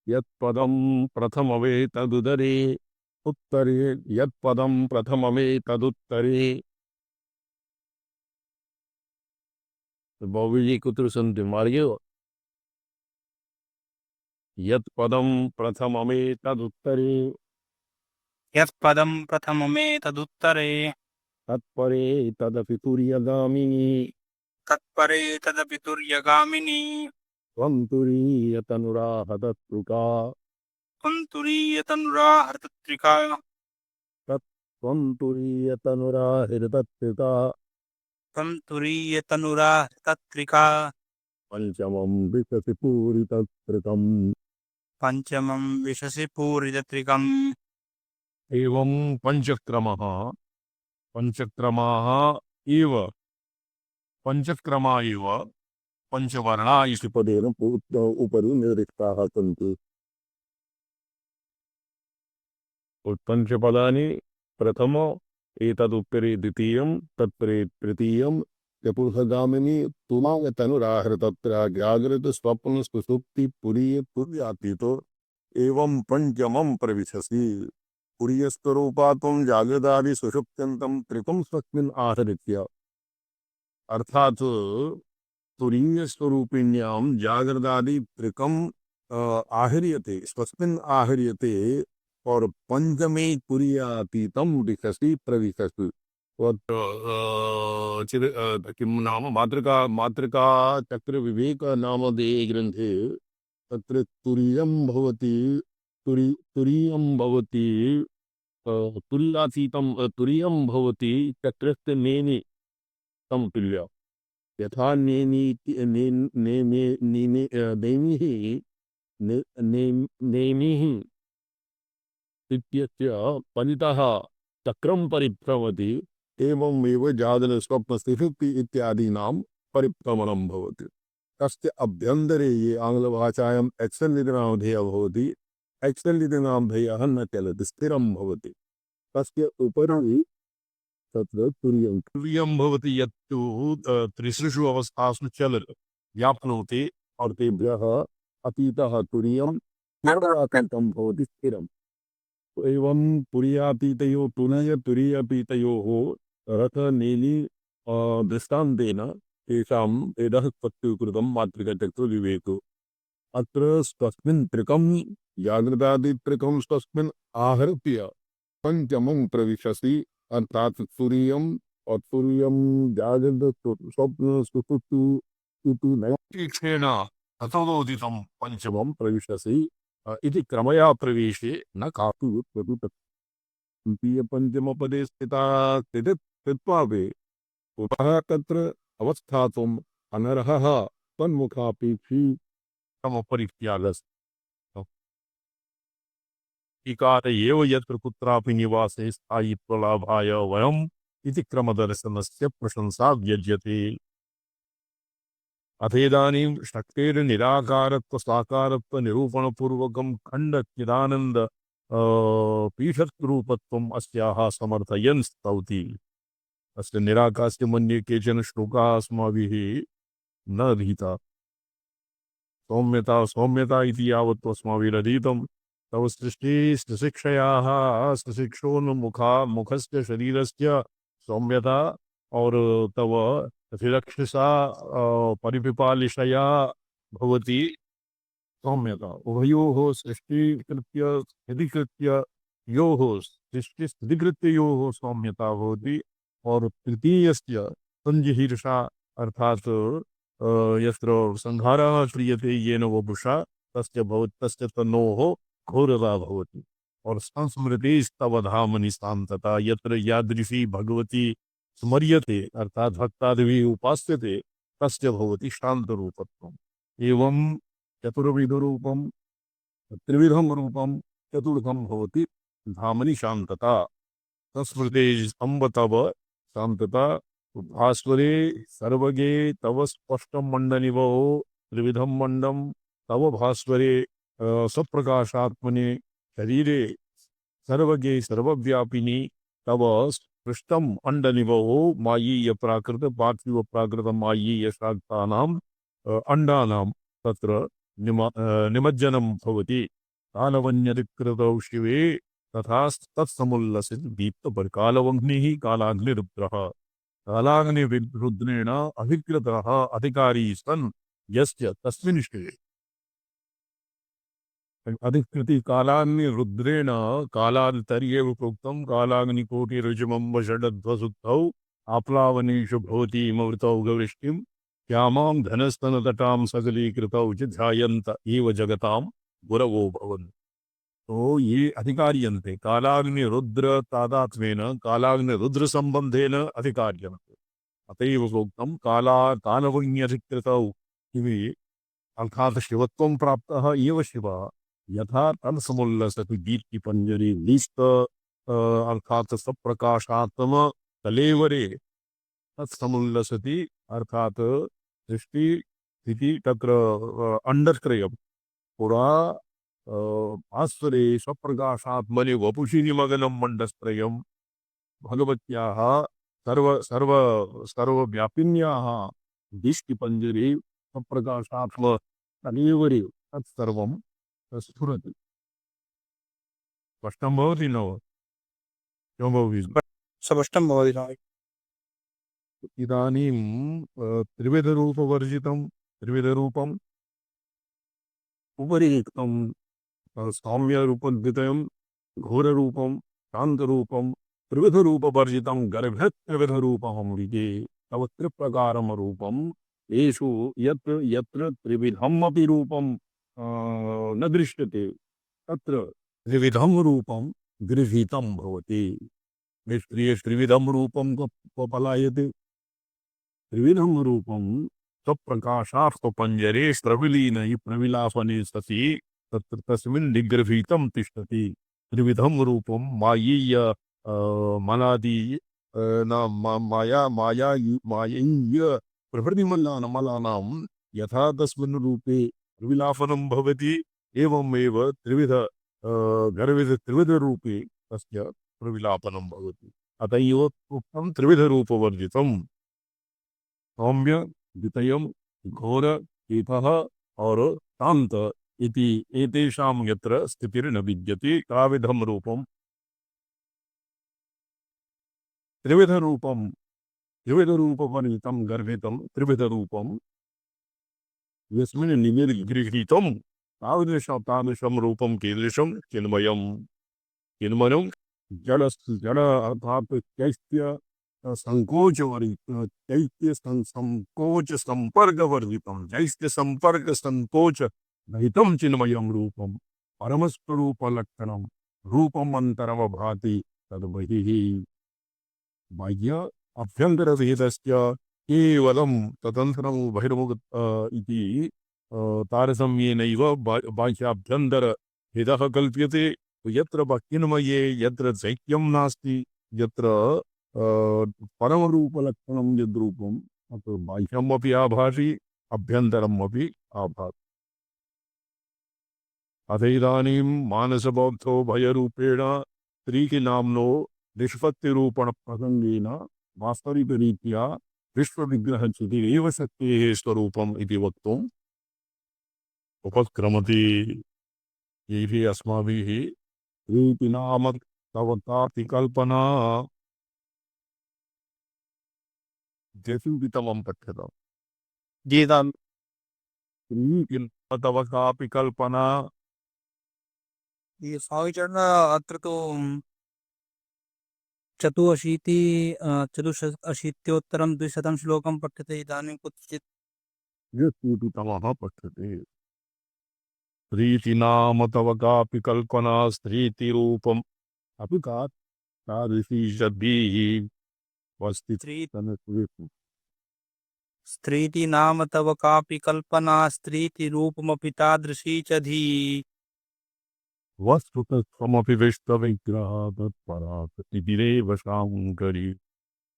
यत्पदं प्रथममेतदुदरे उत्तरे यत्पदं प्रथममेतदुत्तरे बहुव्रीहि कुत्र सन्ति मार्गेव यत्पदं प्रथममेतदुत्तरे यत्पदं प्रथममेतदुत्तरे तत्परे तदपि तुर्यगामिनि तत्परे तदपि तुर्यगामिनी त्वं तुरीयतनुराहतत्तृका कुन्तुरीयतनुराहर्तत्रिका तत्त्वं तुरीयतनुराहृतत्तृका त्वं तुरीयतनुराहर्तत्रिका पञ्चमं विकसि पूरितत्कृतम् पञ्चमं विशसि पूरितत्रिकम् एवं पंचक्रमाः इव पंचक्रमा इव पंचवर्णा इति पदेन उपरि निर्दिष्टाः सन्ति पंचपदानि प्रथम एतदुत्तरे द्वितीयं तत्परे तृतीयं चतुर्थगामिनी तुमागतनुराहृतत्र जागृत स्वप्न सुषुप्ति पुरीय तुर्यातीतो एवं पंचमं प्रविशसि पुरीयस्वरूपात्मं जागृदादि सुषुप्त्यन्तं त्रिकं स्वस्मिन् आहृत्य अर्थात तुरीय स्वरूपिण्यां जागृदादि त्रिकम आहर्यते स्वस्मिन् आहर्यते और पंचमे तुरीयातीतं विकसि प्रविशसि किं नाम मातृका चक्र विवेक नामधेये ग्रन्थे तत्र तुरीयं भवति तुरीयं भवति तुल्यातीतं तुरीयं भवति चक्रस्य नेनि तं तुल्य यथा नेमिः इत्यस्य परितः चक्रं परिभ्रमति एवमेव जागरणस्वप्नसुषुप्ति इत्यादीनां परिभ्रमणं भवति तस्य अभ्यन्तरे ये आङ्ग्लभाषायाम् एक्सेल् इति नामधेयः भवति एक्सेल् इति नामधेयः न चलति स्थिरं भवति तस्य उपरि तत्र तुर्यं भवति यत्तु त्रिसृषु अवस्थासु चलति व्याप्नोति और तेभ्यः अतीतः तुर्यं पूर्वातीतं भवति स्थिरम् एवं तुरीयातीतयोः पुनः तुरीयातीतयोः रथनीली दृष्टान्तेन तेषाम् एतः प्रत्युकृतं मातृकचक्षुर्विवेको अत्र स्वस्मिन् त्रिकं जागृतादित्रिकं स्वस्मिन् आहृत्य पंचमं प्रविशसि अर्थात तुरीयम और तुरीयम जागृत स्वप्न सुषुप्ति नैक्षेण तथोदितं पंचमं प्रविशसि इति क्रमया प्रवेशे न कातु तृतीय पंचम पदे स्थिता स्थित्वापि उपः तत्र अवस्थातुम् अनर्हः तन्मुखापेक्षी तमपरित्यागस् इकार एव यत्र कुत्रापि निवासे स्थायित्वलाभाय वयम् इति क्रमदर्शनस्य प्रशंसा व्यज्यते अथेदानीं शक्तेर्निराकारत्व साकारत्व निरूपणपूर्वकं खण्ड चिदानन्द पीठरूपत्वम् अस्याः समर्थयन् स्तौति अस्य निराकास्य मन्ये केचन श्लोकाः अस्माभिः न अधीता सौम्यता इति यावत् अस्माभिरधीतं तव सृष्टिशिक्षयाः मुखस्य शरीरस्य सौम्यता और तव अभिरक्षसा परिपिपालिशया भवति सौम्यता उभयोः सृष्टिकृत्य स्थितिकृत्य योः सृष्टिस्थितिकृत्ययोः सौम्यता भवति और तृतीयस्य संजिहीर्षा अर्थात यत्र संहारः क्रियते येन वपुषा तस्य तनोः घोरता भवति और संस्मृतिस्तवधामनि शान्तता यत्र यादृशी भगवती स्मर्यते अर्थात भक्तादिभिः उपास्यते तस्य भवति शान्तरूपत्वम् एवं चतुर्विधरूपं त्रिविधं रूपं चतुर्थं भवति धामनि शान्तता संस्मृते अम्बतव शान्तता भास्वरे सर्वगे तव स्पष्टं मण्डनिवो त्रिविधं मण्डं तव भास्वरे स्वप्रकाशात्मने शरीरे सर्वगे सर्वव्यापिनी तव पृष्ठम अंडनिवो मायीय प्राकृत पार्थिव प्राकृत मायीय शाक्तानां अंडानां तत्र निमज्जनं भवति कालवन्यधिकृतौ शिवे तथा तत्समुल्लसित दीप्त पर कालवग्निः कालाग्निरुद्रः कालाग्निरुद्रेण अधिकृतः अधिकारी सन् यस्य तस्मिन् शिवे अधिकृति कालाग्निरुद्रेण कालान्तर्येव प्रोक्तं कालाग्निकोटिरुचिमं षडध्वसुद्धौ आप्लावनेषु भवतीमवृतौ गवृष्टिं श्यामां धनस्तनतटां सकलीकृतौ च ध्यायन्त एव जगतां गुरवो भवन्। तो ये अधिकार्यन्ते कालाग्निरुद्र तादात्म्येन कालाग्निरुद्र संबंधेन अधिकार्यन्ते अतएव प्रोक्तं कालवन्यधिकृतौ इति अर्थात शिवत्वं प्राप्तः एव शिवः यथा तत्समुल्लसति दीप्तिपञ्जरी लीस्त अर्थात सप्रकाशात्म कलेवरे तत्समुल्लसति अर्थात दृष्टि स्थिति तत्र अंडरत्रयम् पुरा भास्वरे स्वप्रकाशात्मने वपुषि निमग्नं मण्डस्त्रयम् भगवत्याः सर्वव्यापिन्याः दीष्टिपञ्जरे स्वप्रकाशात्म तदेवरे तत्सर्वं स्फुरति। स्पष्टं भवति न वा? किं भवति? स्पष्टं भवति स्वामी। इदानीं त्रिविधरूपवर्जितं त्रिविधरूपम् उपरि रिक्तं सौम्यरूपद्वितयं घोररूपं शान्तरूपं त्रिविधरूपवर्जितं गर्भत्रिविधरूपं विजे तव त्रिप्रकारं रूपं येषु यत्र यत्र त्रिविधम् अपि रूपं न दृश्यते तत्र त्रिविधं रूपं गृहीतं भवति। त्रिविधं रूपं पलायते त्रिविधं रूपं स्वप्रकाशात्मपञ्जरे प्रविलीन प्रविलापने सति तत्र तस्मिन् निगृहीतं तिष्ठति। त्रिविधं रूपं मायीय मलादि मायीय प्रभृतिमलानां यथा तस्मिन् रूपे प्रविलापनं भवति एवमेव त्रिविधरूपे तस्य प्रविलापनं भवति। अतएव उक्तं त्रिविधरूपवर्जितं सौम्य द्वितयं घोर कीटः और शांत इति एतेषां यत्र स्थितिर्न विद्यते ताविधं रूपं त्रिविधरूपवर्जितं गर्भितं त्रिविधरूपं यस्मिन् निगृहीतं तादृशं रूपं कीदृशं चिन्मयं जड़ अर्थात चैत्य चैत्य संकोच संपर्क वर्जितम चैत्य संपर्क संकोच रहितं चिन्मयं रूपं परमस्वरूप लक्षणं रूपम अंतरम भाति तद्बहिः बाह्य अभ्यंतर भेदस्य केवलं तदन्तरं बहिर्मुख इति तारतम्येनैव बाह्याभ्यन्तर भेदः कल्प्यते। यत्र चिन्मये यत्र चैत्यं नास्ति यत्र परमरूपलक्षणं यद्रूपं तत्र बाह्यमपि आभाति अभ्यन्तरमपि आभाति। अथ इदानीं मानसबौद्धो भयरूपेण स्त्रीनाम्नो निष्पत्तिरूपण प्रसंगेन वास्तविकरीत्या विश्वविग्रहच्युतिरेव शक्तेः स्वरूपम् इति वक्तुम् उपक्रमति। यैः अस्माभिः स्त्रीति नाम तवताति कल्पना जसूपितमं पठ्यताम्। गीता स्त्रीति नाम तव कापि कल्पना। ये स्वामीचरण अत्र तु चतुरशीत्योत्तरं 200 श्लोकं पठ्यते। इदानीं कुत्रचित् जसूपितमः पठ्यते। स्त्रीति नाम तव कापि कल्पना स्त्रीति रूपम् अपि तादृशी शब्दैः स्त्रीति नाम तव कापि कल्पना स्त्रीति रूपमपि तादृशी च धी वस्तुतः त्वमपि विश्वविग्रहा तत्परा चितिरेव शाङ्करी।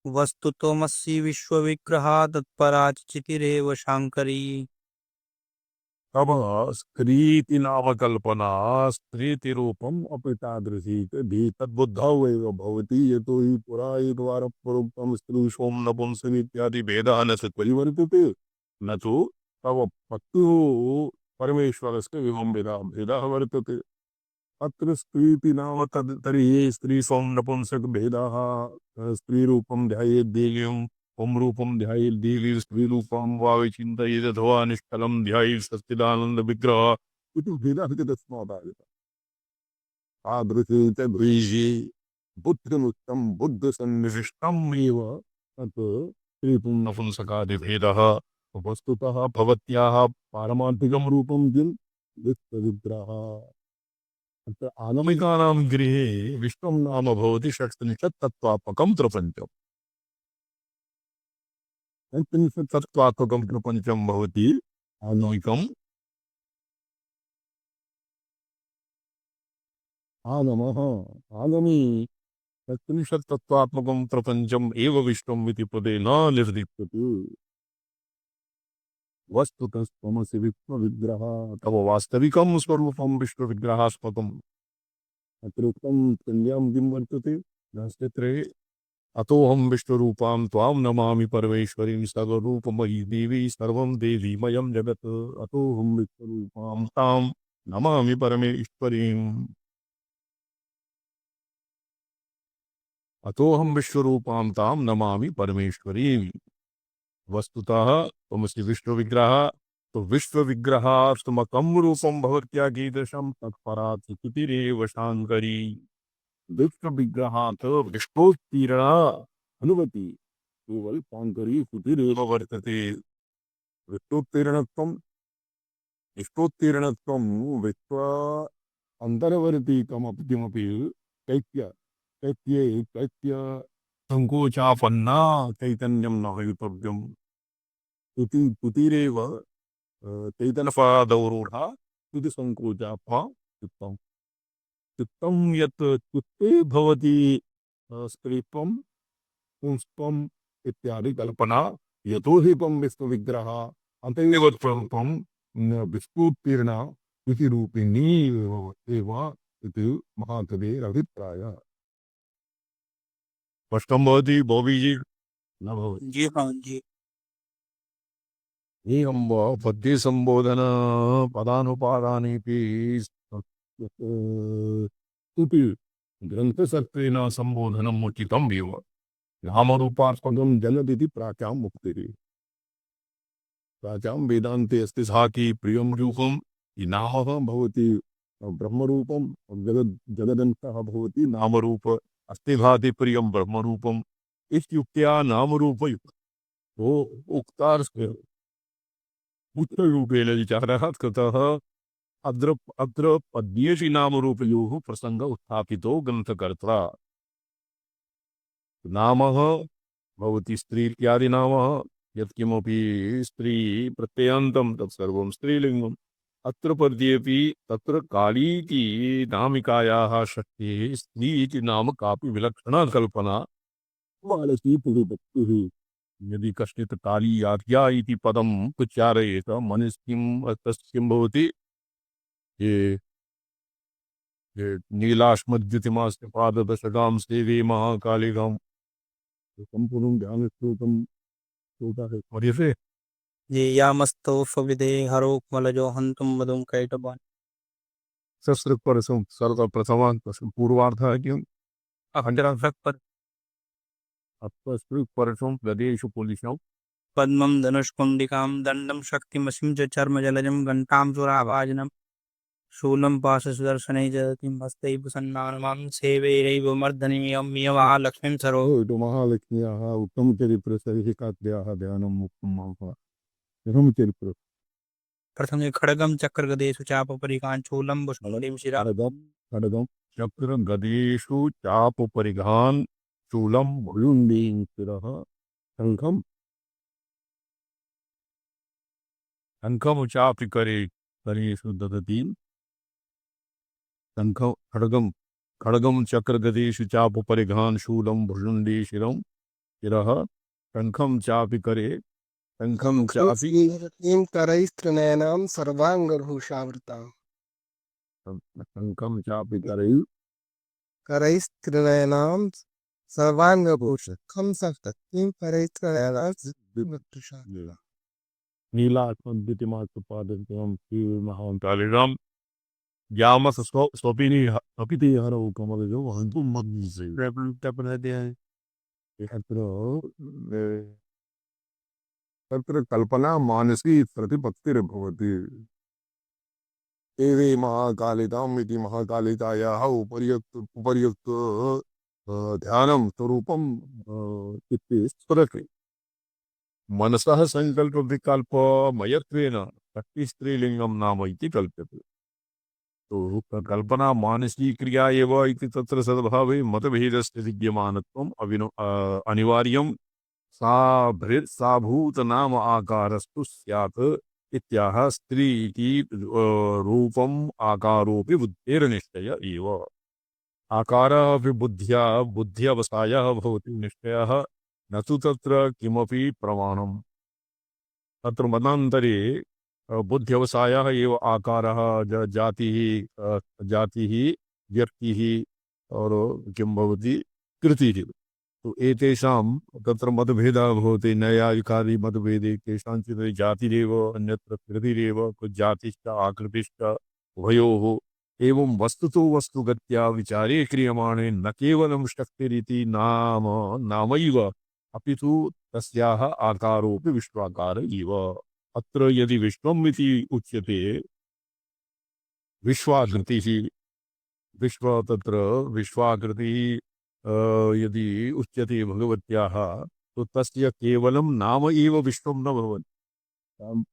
वस्तुतोमसि विश्वविग्रहा तत्परा चितिरेव शाङ्करी। तब स्त्रीति नाम कल्पना स्त्रीति रूपम् अपि तादृशी धी तद्बुद्धौ एव भवति। यतो हि पुरा एकवारं प्रोक्तं स्त्रीषों नपुंसकम् इत्यादि भेदः न परिवर्तते न तु तव पत्युः परमेश्वरस्य एवं भेदः वर्तते। अत्र स्त्रीति नाम तर्हि स्त्री स्वं नपुंसक भेदाः स्त्री रूपं ध्यायेत् देवीं पुं रूपं ध्यायेत् देवी स्त्री रूपं वा विचिन्तयेत् अथवा निष्कलं ध्यायेत् सच्चिदानंद विग्रह इति भेदः इति तस्मादागतः तादृशे च द्वैषे बुद्धिमुक्तं बुद्धसन्निविष्टम् एव तत् स्त्रीपुं नपुंसकादिभेदः वस्तुतः भवत्याः पारमार्थिकं रूपं किं विश्वविग्रहः अत्र आगमिकानां गृहे विश्वं नाम भवति षट्त्रिंशत् तत्त्वात्मकं प्रपञ्चम् षट्त्रिंशत् तत्त्वात्मकं प्रपञ्चं भवति आगमिकम् आगमः आगमी षट्त्रिंशत् तत्त्वात्मकं प्रपञ्चम् एव विश्वम् इति पदे न निर्दिप्यते वस्तुतः त्वमसि विश्वविग्रहः तव वास्तविकं स्वरूपं विश्वविग्रहास्पदम् अत्र उक्तं तुल्यां किं वर्तते नास्त्यत्रे अतोऽहं विश्वरूपां त्वां नमामि परमेश्वरीं सर्वरूपमयी देवी सर्वं देवीमयं जगत् अतोऽहं विश्वरूपां तां नमामि परमेश्वरीम् अतोऽहं विश्वरूपां तां नमामि परमेश्वरीम् वस्तुतः त्वमसि विश्वविग्रहः तो विश्वविग्रहात्मकं रूपं भवत्या कीदृशं तत्परात् स्तुतिरेव शाङ्करी विश्वविग्रहात् विश्वोत्तीर्णा अनुमति केवल शाङ्करी स्तुतिरेव वर्तते विश्वोत्तीर्णत्वं विश्वोत्तीर्णत्वं विश्व अन्तर्वर्तीकमपि किमपि चैत्य चैत्ये चैत्य संकोचापन्ना चैतन्यं न भवितव्यम् इति स्तुतिरेव चैतन्यपादौरूढा स्तुतिसङ्कोचापा चित्तम् चित्तं यत् चित्ते भवति स्त्रीत्वं पुंस्त्वम् इत्यादि कल्पना यतो हि त्वं विश्वविग्रहः अतएव त्वं विश्वोत्तीर्णा इति रूपिणी एव इति महाकवेरभिप्रायः स्पष्टं भवति भोवीजी न भवति जी हाँ जी। एवं पद्ये संबोधन पदानुपादानेपि स्तुति ग्रन्थसत्त्वेन संबोधनम् उचितम् एव नामरूपास्पदं जगदिति प्राच्यां मुक्तिः प्राच्यां वेदान्ते अस्ति सा कि प्रियं रूपं नामः भवति ब्रह्मरूपं जगदन्तः भवति नामरूप अस्ति भाति प्रियं ब्रह्मरूपम् इत्युक्त्या नामरूपयुक्त तो उक्तार्थ पुत्ररूपेण विचारः कृतः अत्र पद्येषु नामरूपयोः प्रसंग उत्थापितो ग्रन्थकर्त्रा नामः भवति स्त्री इत्यादि नामः यत्किमपि स्त्री प्रत्ययान्तं तत्सर्वं स्त्रीलिङ्गम् अत्र पद्येऽपि तत्र कालीति नामिकायाः शक्तेः स्त्री इति नाम कापि विलक्षणा कल्पना बालकी पुरुभक्तिः यदि कश्चित् काली आज्ञा इति पदम् उच्चारयेत मनस्किं तस्य किं भवति ये नीलाश्मद्युतिमास्य पाददशगां सेवे महाकालिकां संपूर्ण ज्ञानस्रोतं श्रोता है मर्यसे ये यामस्तो फविदे हरोक्मलजो हन्तुं मधुं कैटबान् शस्त्र परसम सर्वप्रथमान पूर्वार्थ है क्यों अग्रभक् पर अपस्त्र परसम प्रदेश पुलिसों पद्मं धनुष्कुण्डिकां दण्डं शक्तिमसिं च चर्मजलजं घण्टां सुराभाजनं शूलं पाशसुदर्शनैः जयतिं हस्तैः सन्नानमां सेवेरैव मर्दनीयं मियवाः लक्ष्मीं सरो तो महालक्ष्म्याः उत्तम चरित्र सहिकाद्याः ध्यानं मुक्तं मां एवं चरित्र प्रथमे खड्गं चक्रगदेषु चापपरिकान् शूलं बुष्णुलिं शिरा खड्गम चक्र गदेषु चाप परिघान शूलम भुलुंडीं शिरः शंखम शंखम चापि करे करेषु ददति शंख खड्गम खड्गम चक्र गदेषु चाप परिघान शूलम भुलुंडी शिरम शिरः शंखम चापि करे शंखम चापि किं करैस्त्रिनयनां सर्वाङ्गभूषावृतां शंखम चापि करे करैस्त्रिनयनां सर्वाङ्गभूषकं सप्त किं करैस्त्रिनयनां नीलात्मद्युतिमात्पादन्तं श्री महाकालिकां यामस स्वपिनी स्वपिति हरौ कमलजो हन्तु मग्निसे अत्र तत्र कल्पना मानसी प्रतिपत्तिर्भवति एवे महाकालिकाम् इति महाकालिकायाः उपर्युक्त ध्यानं स्वरूपं चित्ते स्फुरति मनसः संकल्प विकल्प मयत्वेन शक्ति स्त्रीलिंगम नाम इति कल्प्यते तो कल्पना मानसी क्रिया एव इति तत्र सद्भावे मतभेदस्य विद्यमानत्वम् अनिवार्यं सा भूत नाम आकारस्तु स्यात् इत्याह स्त्री इति रूपम आकारोपि बुद्धेर्निश्चय एव आकारः अपि बुद्ध्यवसायः भवति निश्चयः न तु तत्र किमपि प्रमाणम् तत्र मतान्तरे बुद्ध्यवसायः एव आकारः जातिः व्यक्तिः और किं भवति कृतिः तो एतेषां तत्र मतभेदः भवति नैयायिकादि मतभेदे केषाञ्चित् जातिरेव अन्यत्र कृतिरेव जातिश्च आकृतिश्च उभयोः एवं वस्तुतो वस्तुगत्या विचारे क्रियमाणे न केवलं शक्तिरिति नामैव अपितु तस्याः आकारोऽपि विश्वाकार इव अत्र यदि विश्वम् इति उच्यते विश्वाकृतिः तत्र विश्वाकृतिः यदि उच्यते भगवत्याः तो तस्य केवलं नाम एव विश्वं न भवति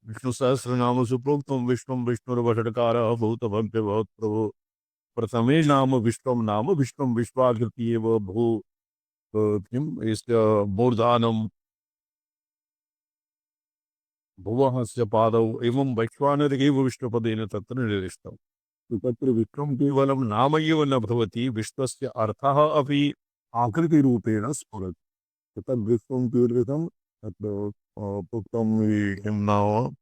विष्णु सहस्रनामसु प्रोक्तं विश्वं विष्णुर्वषट्कारः भूतभव्य भवत्प्रभो प्रथमे नाम विश्वं विश्वाकृति एव भू किम् यस्य मूर्धानं भुवः पादौ एवं वैश्वानर एव विष्णुपदेन तत्र निर्दिष्टम् तत्र विश्वं केवलं नाम एव न भवति विश्वस्य अर्थः अपि आकृतिरूपेण स्फुरति तद्विश्वं कीदृशं तत्र प्रोक्तं किं नाम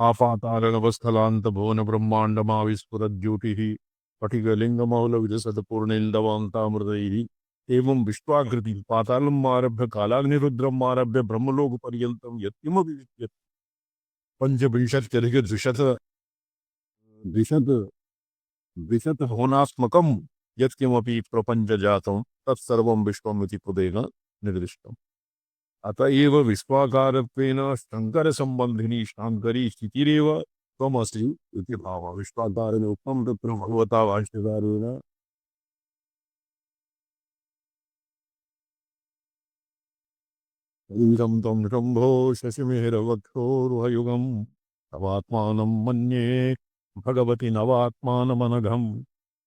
आपातालनवस्थलान्तभुवनब्रह्माण्डमाविस्फुरद्युतिः स्फटिकलिङ्गमौलविजसतपूर्णेन्दवान्तामृतैः एवं विश्वाकृति पातालम् आरभ्य कालाग्निरुद्रम् आरभ्य ब्रह्मलोकपर्यन्तं यत्किमपि विद्यते पञ्चविंशत्यधिकद्विशत द्विशत होनात्मकं यत्किमपि प्रपञ्चजातं तत्सर्वं विश्वम् इति पदेन निर्दिष्टम् अत एव विश्वाकारत्वेन शङ्करसम्बन्धिनी शाङ्करी स्थितिरेव त्वमसि इति भावः विश्वाकारेण उक्तं तत्र भगवता भाष्यकारेण शरीरं त्वं शम्भो शशिमेरवक्षोरुहयुगं तवात्मानं मन्ये भगवति नवात्मानमनघम्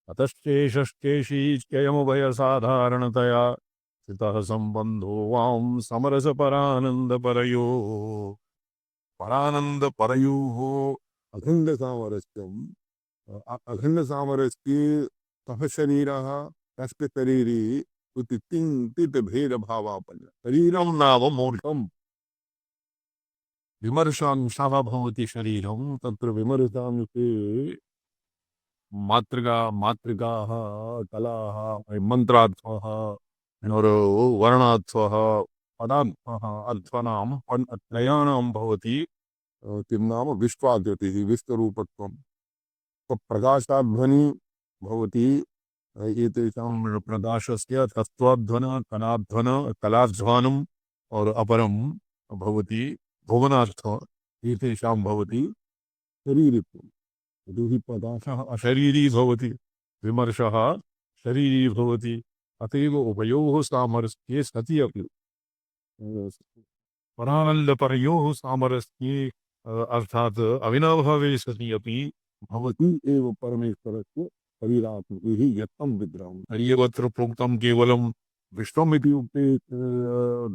अतश्चेषश्चेषीत्ययमुभयसाधारणतया स्थितः सम्बन्धो वां परानन्दपरयोः अखण्डसामरस्ये सह शरीरः तस्य शरीरी किञ्चित् भेदभावापन्न शरीरं नाम मूर्खम् विमर्शांशः भवति शरीरं तत्र विमर्शांशे मातृगाः कलाः मन्त्रार्थः और वर्णार्थः पदार्थः अर्थानां त्रयाणां भवति किं नाम विश्वाकृतिः विश्वरूपत्वं प्रकाशाध्वनि भवति एतेषां प्रकाशस्य तत्त्वाध्वन कलाध्वानम् और अपरं भवति भुवनार्थ एतेषां भवति शरीरित्वं यदि प्रकाशः अशरीरी भवति विमर्शः शरीरी भवति अतएव उभयोः सामरस्ये सति अपि परानन्दपरयोः सामरस्ये अर्थात् अविनाभावे सति अपि भवति एव परमेश्वरस्य शरीरात्मभिः यत्तं विग्रहम् तर्ह्यत्र प्रोक्तं केवलं विश्वमिति उक्ते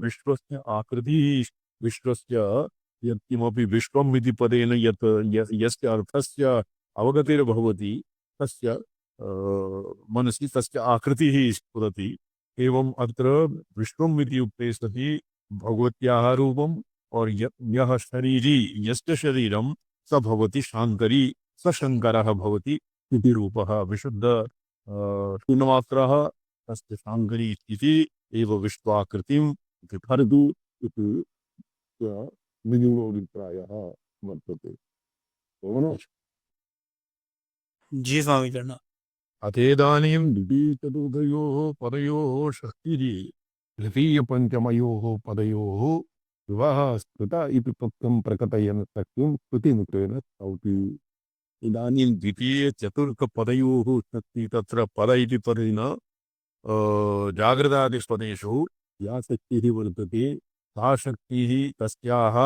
विश्वस्य आकृतिः विश्वस्य यत्किमपि विश्वम् इति पदेन यस्य अर्थस्य अवगतिर्भवति तस्य मनसि तस्य आकृतिः स्फुरति एवं अत्र विश्वम् इति उक्ते सति भगवत्याः रूपम् और यः शरीरी यस्य शरीरं स भवति शाङ्करी स शङ्करः भवति इति रूपः विशुद्ध शुन्नमात्रः तस्य शाङ्करी इति एव विश्वाकृतिं विभर्तु इति मिजुलोऽभिप्रायः वर्तते जी स्वामी चरण। अथेदानीं द्वितीयचतुर्थयोः पदयोः षष्टिः तृतीयपञ्चमयोः पदयोः विवाहः स्मृता इति तत्त्वं प्रकटयन् तत्त्वं स्तुतिमुखेन स्तौति। इदानीं द्वितीयचतुर्थपदयोः षष्टिः तत्र पद इति पदेन जागृतादिपदेषु या शक्तिः वर्तते सा शक्तिः तस्याः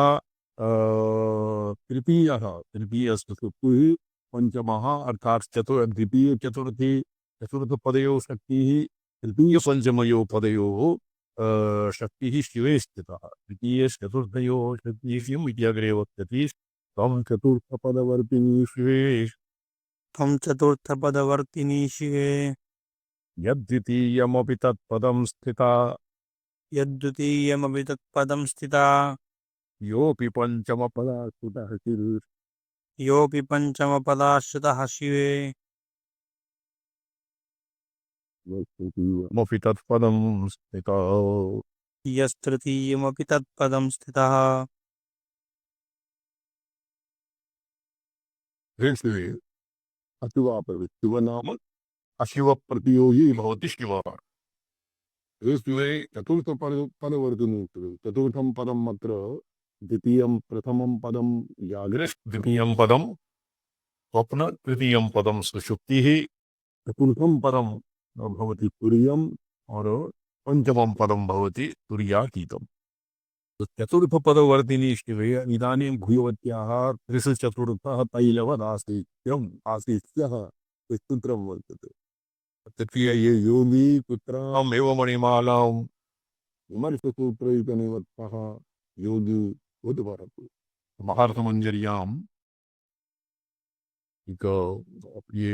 तृतीयस्तु सुप्तिः पंचमः अर्थात द्वितीय चतुर्थी चतुर्थपदयोः शक्तिः तृतीयपञ्चमयोः पदयोः शक्तिः शिवे स्थितः। द्वितीयचतुर्थयोः शक्तिः शिवम् इति अग्रे वक्ष्यति। तं चतुर्थपदवर्तिनी शिवे त्वं चतुर्थपदवर्तिनी शिवे यद्वितीयमपि तत्पदं स्थिता यद्द्वितीयमपि तत्पदं स्थिता योऽपि पञ्चमपदाच्युतः शिवे योऽपि पञ्चमपदाश्रितः शिवे मपि तत्पदं स्थिता। यस्तृतीयमपि तत्पदं स्थितः हे शिवे अशिवाप्रवृत्तिव नाम अशिवप्रतियोगी भवति शिवः। हे शिवे चतुर्थपदवर्तिनी चतुर्थं पदम् अत्र द्वितीयं प्रथमं पदं जागृत् द्वितीयं पदं स्वप्न तृतीयं पदं सुषुप्तिः चतुर्थं पदं भवति तुर्यम् और पंचमं पदं भवति तुर्यातीतम्। चतुर्थपदवर्तिनी शिवे इदानीं भूयवत्याः त्रिषु चतुर्थः तैलवदासीत्यम् आसीत्यः सूत्रं वर्तते। तृतीय ये योगी पुत्रामेव मणिमालां विमर्शसूत्रैकनिवत्तः योगी उद्भरतु। महार्थमञ्जर्याम् एक ये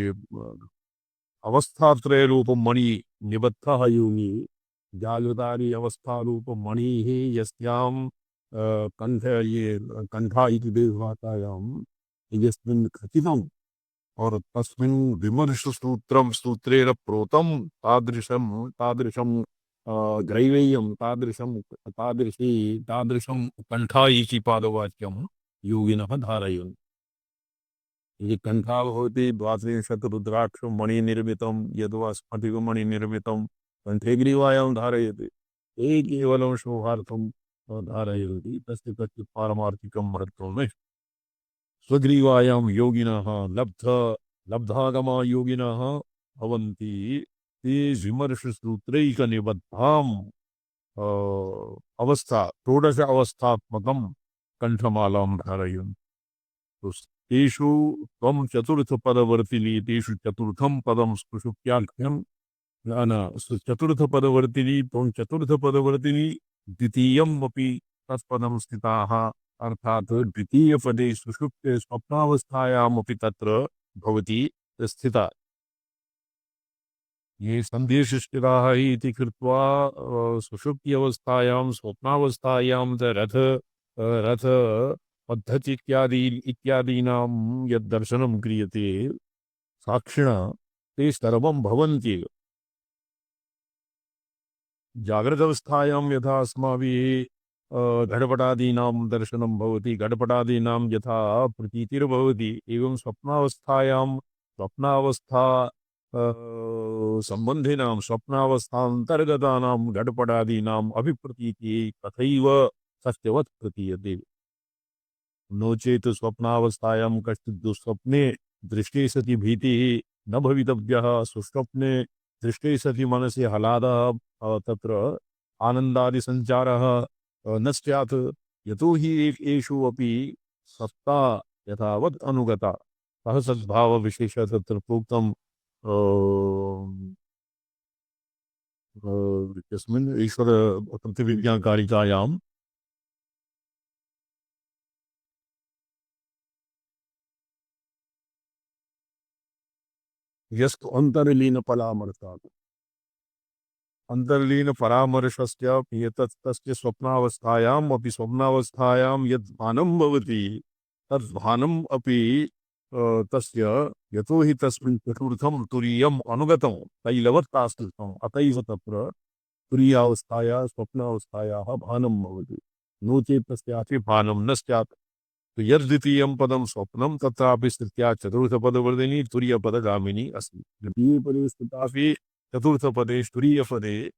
अवस्थात्रय रूप मणि निबद्धः योगी जागृतादि अवस्था रूप मणि यस्यां कंठ ये कंठा इति देवभाषायां यस्मिन् खचितम् और तस्मिन् विमर्श सूत्रं सूत्रेण प्रोतं तादृशं तादृशं ग्रैवेयं तादृशं कंठा इति पादवाक्यं योगिनः धारयन्ति। ये कंठा भवति द्वात्रिंशत् रुद्राक्षं मणिनिर्मितं यद्वा स्फटिकमणिनिर्मितं कंठे ग्रीवायां धारयति ते केवलं शोभार्थं धारयन्ति तस्य कच्चित् पारमार्थिकं महत्त्वं न। स्वग्रीवायां योगिनः लब्धागमा योगिनः भवन्ति ते विमर्शसूत्रैकनिबद्धाम् अवस्था षोडश अवस्थात्मकं कंठमालां धारयन्ति। तो तेषु त्वं चतुर्थपदवर्तिनी तेषु चतुर्थं पदं सुषुप्त्याख्यं चतुर्थपदवर्तिनी त्वं चतुर्थपदवर्तिनी द्वितीयम् अपि तत्पदं स्थिताः अर्थात द्वितीयपदे सुषुप्ते स्वप्नावस्थायामपि तत्र भवति स्थिता। ये सन्देशस्थिताः इति कृत्वा सुषुप्ति अवस्थायां स्वप्नावस्थायां रथ पद्धति इत्यादीनां यद् दर्शनं क्रियते साक्षिणा ते सर्वं भवन्ति। जागृत अवस्थायां यथा अस्माभिः घटपटादीनां दर्शनं भवति घटपटादीनां यथा प्रतीतिर्भवति एवं स्वप्नावस्था सम्बन्धिनां स्वप्नावस्थान्तर्गतानां घटपटादीनाम् अभिप्रतीतिः तथैव सत्यवत् प्रतीयते। नो चेत स्वप्नावस्थायां कश्चित् दुःस्वप्ने दृष्टे सति भीतिः न भवितव्यः। सुस्वप्ने दृष्टे सति मनसि हलादः तत्र आनन्दादिसञ्चारः न स्यात्। यतो हि एषु अपि सत्ता यथावत् अनुगता सः सद्भावविशेषः तत्र प्रोक्तं यस्मिन् ईश्वर प्रतिविज्ञाकारिकायां यस्तु अंतर्लीन परामर्शात् अंतर्लीन परामर्शस्य तस्य स्वप्नावस्थायाम् अपि स्वप्नावस्थायां यद् भानं भवति तद् भानम् अपि तस्य यतो हि तस्मिन् चतुर्थं तुरीयम् अनुगतं तैलवत्तास्थितम् अतैव तत्र तुरीयावस्थायाः स्वप्नावस्थायाः भानं भवति। नो चेत् तस्यापि भानं न स्यात्। तो यद्वितीयं पदं स्वप्नं तत्रापि स्थित्या चतुर्थपदवर्धिनी तुरीयपदगामिनी अस्ति। द्वितीयपदे स्थितापि चतुर्थपदे तुरीयपदे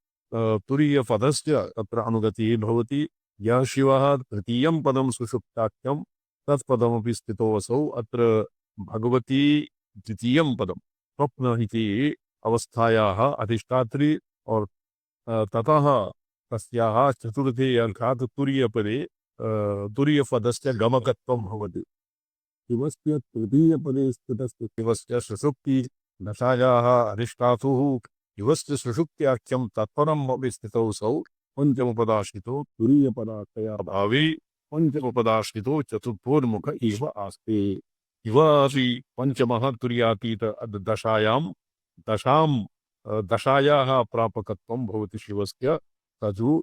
तुरीयपदस्य तत्र अनुगतिः भवति। यः शिवः तृतीयं पदं सुषुप्ताख्यं तत्पदमपि स्थितोऽसौ। अत्र भगवती द्वितीयं पदं स्वप्न इति अवस्थायाः अधिष्ठात्री और ततः तस्याः चतुर्थे अर्थात् तुरीयपदे तुरीयपदस्य गमकत्वं भवति। शिवस्य तृतीयपदे स्थितस्य शिवस्य सुषुप्ति दशायाः अधिष्ठातुः शिवस्य सुषुप्त्याख्यं तत्परम् अपि स्थितौ सौ पञ्चमपदाश्रितो तुरीयपदाख्यया भावे पञ्चमपदाश्रितो चतुर्थोर्मुख एव आस्ते। शिव अपि पञ्चमः तुर्यातीत दशायां दशां दशायाः प्रापकत्वं भवति शिवस्य। तदु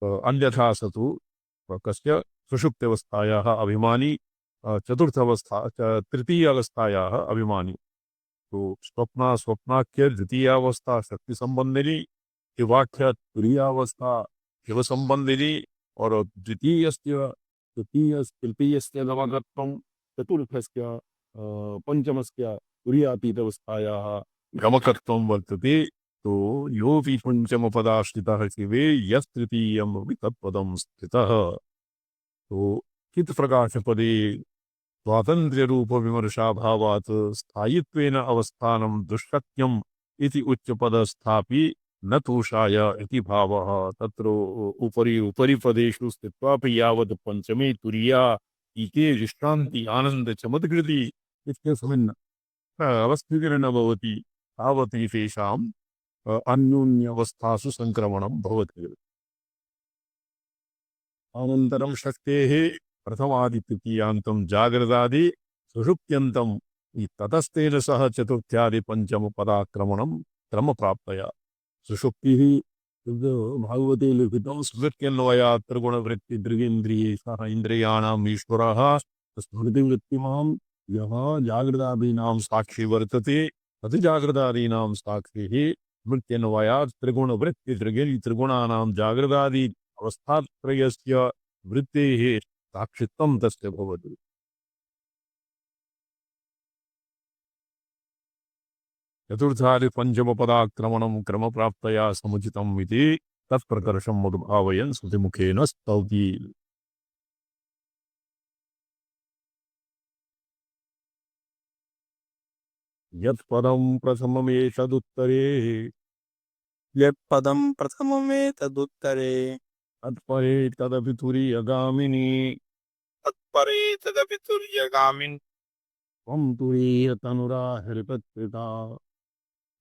अन्यथा सतु कस्य सुषुप्त्यवस्थायाः अभिमानी चतुर्थावस्था तृतीय अवस्थायाः अभिमानी। तो स्वप्नाख्य द्वितीयावस्था शक्ति संबंधिनी, शिवाख्य तुरीयावस्था शिव संबंधिनी और द्वितीयस्य तृतीयस्य गमकत्वं चतुर्थस्य पंचमस्य तुरीयातीतावस्थायाः गमकत्वं वर्तते। तो योऽपि पंचमपदाश्रितः शिवे यस्तृतीयमपि तत्पदं स्थितः। तो चित्प्रकाशपदे स्वातंत्र्य रूप विमर्शाभावात् स्थायित्वेन अवस्थानं दुष्शक्यम् इति उच्चपदस्थापि न तोषाय इति भावः। तत्र उपरि पदेषु स्थित्वापि यावत् पंचमे तुरीया इके विश्रान्ति आनन्द चमत्कृति इत्यस्मिन् अवस्थितिर्न न भवति तावत् तेषाम् अन्योन्यावस्थासु संक्रमणं भवति। अनन्तरं शक्तेः प्रथमादितृतीयान्तं जागृदादि सुषुप्त्यन्तं ततस्तेन सह चतुर्थ्यादि पंचमपदाक्रमणं क्रमप्राप्तया। सुषुप्तिः भागवते लिखितं स्मृत्यन्वया त्रिगुणवृत्ति दृगेन्द्रिये सह इन्द्रियाणाम् ईश्वरः स्मृतिवृत्तिमां यः जागृदादीनां साक्षी वर्तते तत् जागृदादीनां साक्षिः स्मृत्यन्वयात् त्रिगुणवृत्ति त्रिगुणानां जागृदादि अवस्थात्रयस्य वृत्तेः साक्षित्वं तस्य भवति। चतुर्थादि पंचमपदाक्रमणं क्रमप्राप्तया समुचितम् इति तत्प्रकर्षम् उद्भावयन् श्रुतिमुखेन स्तौति। यत्पदं प्रथममेतदुत्तरे यत्पदं प्रथममेतदुत्तरे तत्परे तदपि तुरीयगामिनी तत्परे तदपि तुर्यगामिन् त्वं तुरीयतनुराहृतत्कृता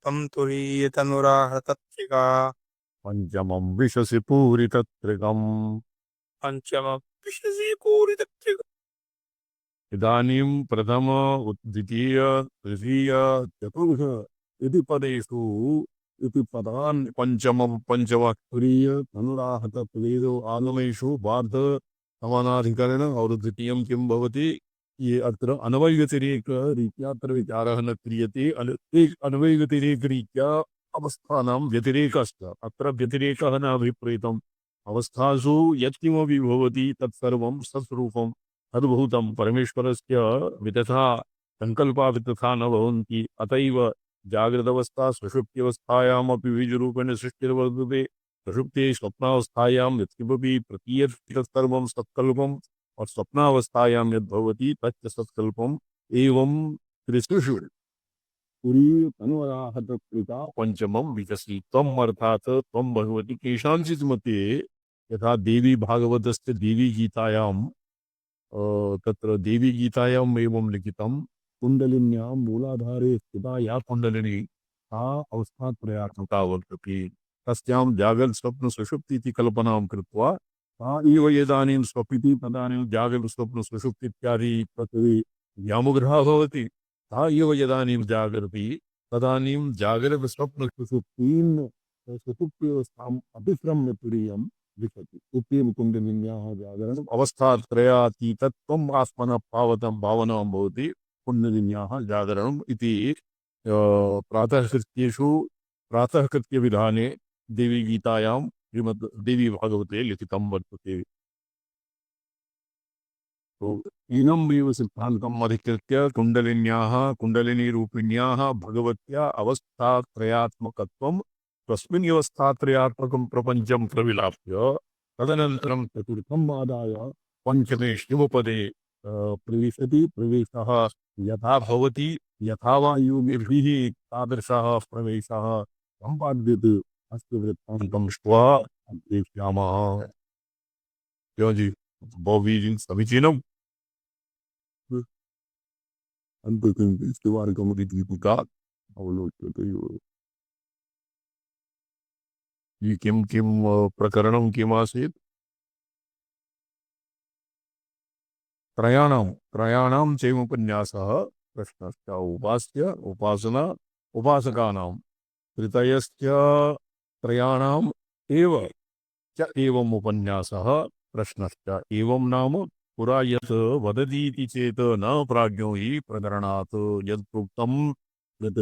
त्वं तुरीयतनुराहृतत्रिका पंचमं विशसि पूरितत्रिकम् पञ्चमविशसि पूरितत्रिका। इदानीं प्रथम द्वितीय तृतीय चतुर्थ इति पदेषु इति पदान् पंचमं पंचमः धनुराहत पदेषु आगमेषु बाध समानाधिकरण और द्वितीयं किं भवति ये अत्र अन्वयव्यतिरेक रीत्या अत्र विचारः न क्रियते। अन्वयव्यतिरेक रीत्या अवस्थानां व्यतिरेकश्च अत्र व्यतिरेकः न अभिप्रेतम्। अवस्थासु यत्किमपि भवति तत्सर्वं सत्स्वरूपं तद्भूतं परमेश्वरस्य वितथा संकल्पा वितथा न भवन्ति। अतएव जागृतावस्था सुषुप्त्यवस्थायामपि बीजरूपेण सृष्टिर्वर्तते। सुषुप्ते स्वप्नावस्थायां यत्किमपि प्रतीयते तत्सर्वं सत्कल्पम् और स्वप्नावस्थायां यद्भवति तच्च सत्कल्पम्। एवं त्रिषु तुरीयतनुराहतत्कृता पंचमं विकसि त्वम् अर्थात् त्वं भगवति केषाञ्चित् मते यथा देवी भागवतस्य देवी गीतायां तत्र देवी गीतायाम् एवं लिखितं कुंडलिन्यां मूलाधारे स्थिता या कुंडलिनी सा अवस्थात्रयात्मका वर्तते। तस्यां जागृत स्वप्न सुषुप्ति इति कल्पनां कृत्वा सा एव इदानीं स्वपिति तदानीं जागृत स्वप्न सुषुप्ति इत्यादि प्रकृति व्यामुग्रहा भवति। सा एव इदानीं जागर्ति तदानीं जागृत स्वप्न सुषुप्तीं सुषुप्त्यवस्थाम् अभिक्रम्य तुरीयं लिखति। उपीं कुंडलिन्याः जागरणम् अवस्थात्रयातीतत्वम् आत्मनः पावतं भावनां भवति कुंडलिन्याः जागरणम् इति प्रातःकृत्य विधाने देवी गीतायां श्रीमद् देवी भागवते लिखितं वर्तते। तो इनमेव सिद्धान्तम् अधिकृत्य कुण्डलिनीरूपिण्याः भगवत्या अवस्थात्रयात्मकत्वं तस्मिन् अवस्थात्रयात्मकं प्रपञ्चं प्रविलाप्य तदनन्तरं चतुर्थम् आदाय पञ्चमे शिवपदे प्रविशति। प्रवेशः यथा भवति यथा वा योगिभिः तादृशः प्रवेशः सम्पाद्यते। अस्य वृत्तान्तं श्वः अध्येष्यामः। क्यों जी बहु समीचीनम्। अन्तकं अवलोक्यते किं प्रकरणं किमासीत्? त्रयाणां चैवोपन्यासः प्रश्नश्च उपास्य उपासना उपासकानां त्रितयश्च त्रयाणाम् एव च एवम् उपन्यासः प्रश्नश्च। एवं नाम पुरा यत् वदतीति चेत् न प्राज्ञो हि प्रकरणात् यत्प्रोक्तं यत्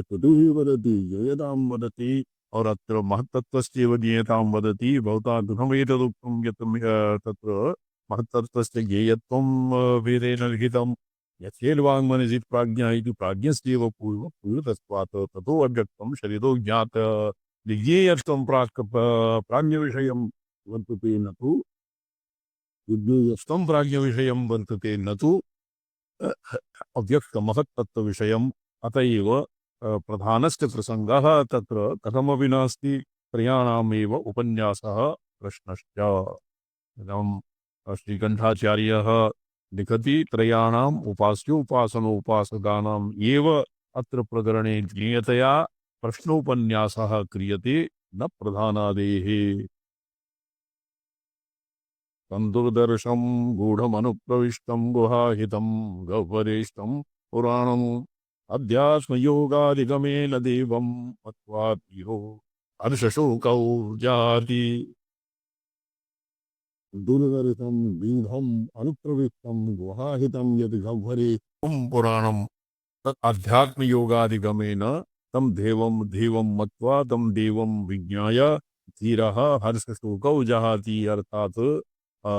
वदति ययतां वदति और अत्र महत्तत्त्वस्यैव ज्ञेयतां वदति। भवता गृहमेतदुक्तं यत् तत्र महत्तत्त्वस्य ज्ञेयत्वं वेदेन लिखितं। यस्यैर्वाङ्मनसि प्राज्ञा इति प्राज्ञस्यैव पूर्वतस्त्वात् ततो अव्यक्तं शरीरो ज्ञात विज्ञेयत्वं प्राज्ञविषयं वर्तते न तु विज्ञेयत्वं प्राज्ञविषयं वर्तते न तु अव्यक्तमहत्तत्त्वविषयम्। अत एव प्रधानस्य प्रसङ्गः तत्र कथमपि नास्ति। त्रयाणामेव उपन्यासः प्रश्नश्च। इदं श्रीकण्ठाचार्यः लिखति त्रयाणाम् उपास्योपासनोपासकानाम् एव अत्र प्रकरणे ज्ञेयतया प्रश्नोपन्यासः क्रियते न प्रधानादेः। तन्दुर्दर्शं गूढमनुप्रविष्टं गुहाहितं गह्वरेष्टं पुराणम् अध्यात्मयोगादिगमेन देवं मत्वा धीरो हर्षशोकौ जाति। दुर्दर्शं गूढम् अनुप्रविष्टं गुहाहितं यद् गह्वरे पुराणं तत् अध्यात्मयोगादिगमेन तं देवं मत्वा तं देवं विज्ञाय धीरः हर्षशोकौ जहाति। अर्थात्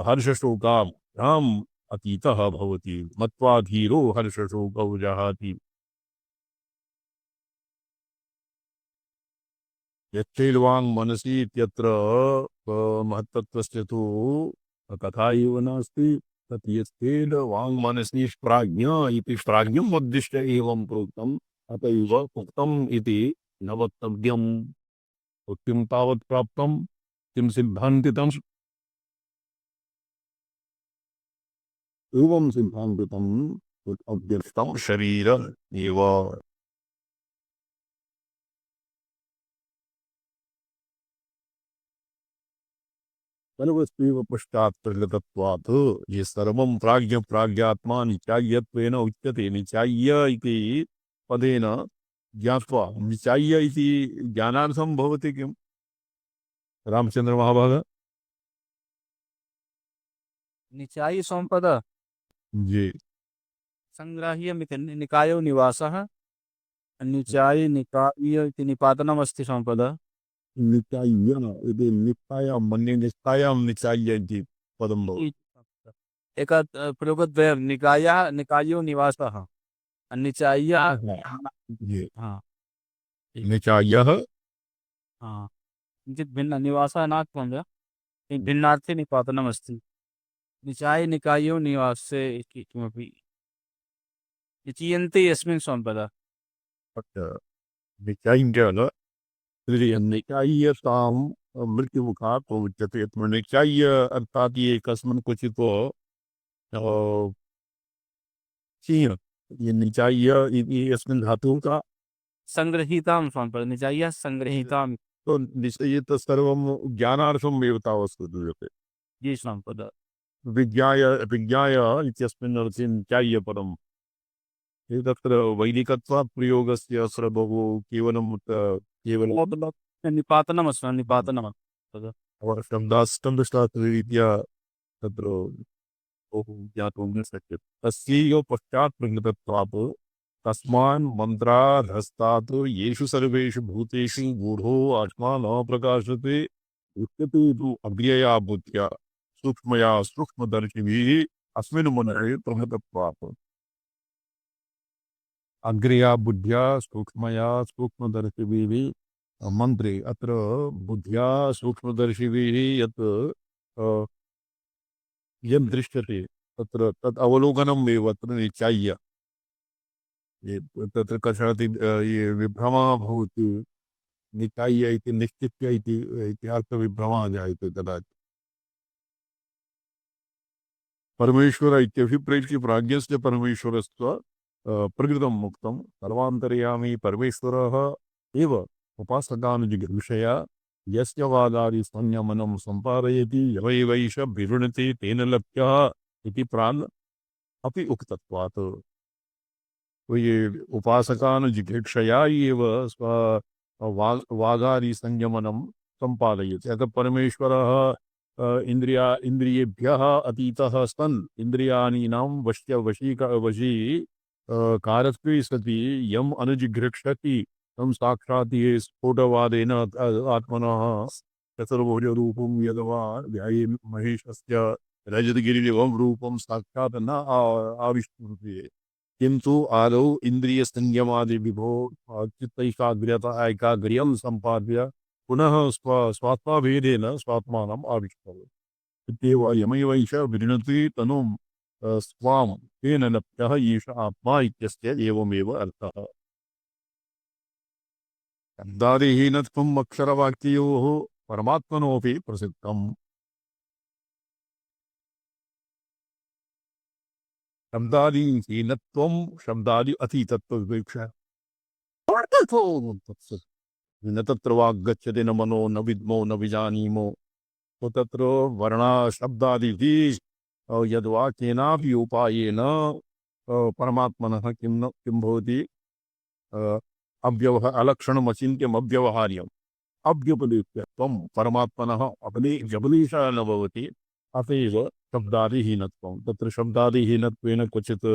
हर्षशोकाभ्याम् अतीतः भवति। मत्वा धीरो हर्षशोकौ जहाति। यच्चैर्वाङ् मनसि इत्यत्र महत्तत्त्वस्य तु कथा एव नास्ति। तत् यच्चैर् वाङ् मनसि प्राज्ञा इति प्राज्ञम् उद्दिश्य एवं प्रोक्तम्। अत एव उक्तम् इति न वक्तव्यम्। किं तावत् प्राप्तं किं सिद्धान्तितम् एवं सिद्धान्तितम् अव्यक्तं शरीर एव। सर्वस्यैव पश्चात् प्रगतत्वात् ये सर्वं प्राज्ञात्मा निचाय्यत्वेन उच्यते। निचाय्य इति पदेन ज्ञात्वा निचाय्य इति ज्ञानार्थं भवति किम्? रामचंद्र महाभाग निचायी संपद जी संग्राह्य निकायो निवासः निचायी निकाय इति निपातनमस्ति संपद। निचाय्य इति निष्ठायां मन्ये निष्ठायां निचाय्य इति पदं भवति। एक प्रयोगद्वयं निकायः निकायो निवासः निचाय्य। जी हाँ निचाय्यः हाँ किञ्चित् भिन्न निवासः नात्मं भिन्नार्थे निपातनमस्ति। निचाय निकायो निवासे इति किमपि निचीयन्ते यस्मिन् संपदा। निचाय्य निचाय्यतां मृत्युमुखात् प्रमुच्यते। निचाय्य अर्थात् ये कस्मिन् क्वचित् ये निचाय्य इति यस्मिन् धातुः का संग्रहीतां संपदा निचाय्य संग्रहीतां तो निश्चयेत सर्वं ज्ञानार्थम् एव तावत् स्वीक्रियते। ये संपदा विज्ञाय इत्यस्मिन् अर्थे निचाय्य पदम्। तत्र वैदिकत्वात् प्रयोगस्य अत्र बहु केवलं निपातनमस्ति निपातनम् शब्दास्तम्भशास्त्ररीत्या तत्र बहु ज्ञातुं न शक्यते। तस्यैव पश्चात् प्रकृतत्वात् तस्मान् मन्त्राधस्तात् येषु सर्वेषु भूतेषु गूढो आत्मा न प्रकाशते उच्यते तु अव्यया बुद्ध्या सूक्ष्मया सूक्ष्मदर्शिभिः अस्मिन् मुनये प्रहतत्वात् अग्र्या बुद्ध्या सूक्ष्मया सूक्ष्मदर्शिभिः मन्त्रे अत्र बुद्ध्या सूक्ष्मदर्शिभिः यत् यद् दृश्यते तत्र तत् अवलोकनमेव अत्र निचाय्य ये तत्र कस्याचित् ये विभ्रमः भवति निचाय्य इति निश्चित्य इति अर्थविभ्रमः जायते कदाचित् परमेश्वर इत्यभिप्रेत्य प्राज्ञस्य परमेश्वरस्य प्रकृतं मुक्तं सर्वान्तर्यामी परमेश्वरः एव उपासकान् जिगृषया यस्य वादादि संयमनं सम्पादयति यवैवैष विवृणति तेन लभ्यः इति प्राण अपि उक्तत्वात् तो ये उपासकान् जिगृक्षया एव वादादि संयमनं सम्पादयति अतः परमेश्वरः इंद्रियेभ्यः अतीतः सन् इंद्रियाणीनां वशी कारत्वे सति यम अनुजिघृक्षति तम साक्षात् ये स्फोटवादेन आत्मनः चतुर्भुजरूपं यद्वा ध्याये महेशस्य रजतगिरिवं रूपं साक्षात् न आविष्कृते किंतु आदौ इंद्रिय संयमादि विभो चित्तैकाग्र्यता एकाग्र्यं सम्पाद्य पुनः स्वात्माभेदेन स्वात्मानम् आविष्करोति इत्येव यमैवैष विऋणति तनुं स्वाम तेन लभ्यः एष आत्मा इत्यस्य एवमेव अर्थः शब्दादिहीनत्वम् अक्षरवाक्ययोः परमात्मनोऽपि प्रसिद्धम् शब्दादिहीनत्वं शब्दादि अतीतत्वविवेक्षा न तत्र वाग्गच्छति न मनो न विद्मो न विजानीमो तो तत्र वर्णा शब्दादिभिः यद्वा केनापि उपायेन परमात्मनः किं भवति अलक्षणम् अचिन्त्यम् अव्यवहार्यम् अव्यपदेशत्वं परमात्मनः व्यपदेशः न भवति अत एव शब्दादिहीनत्वं तत्र शब्दादिहीनत्वेन क्वचित्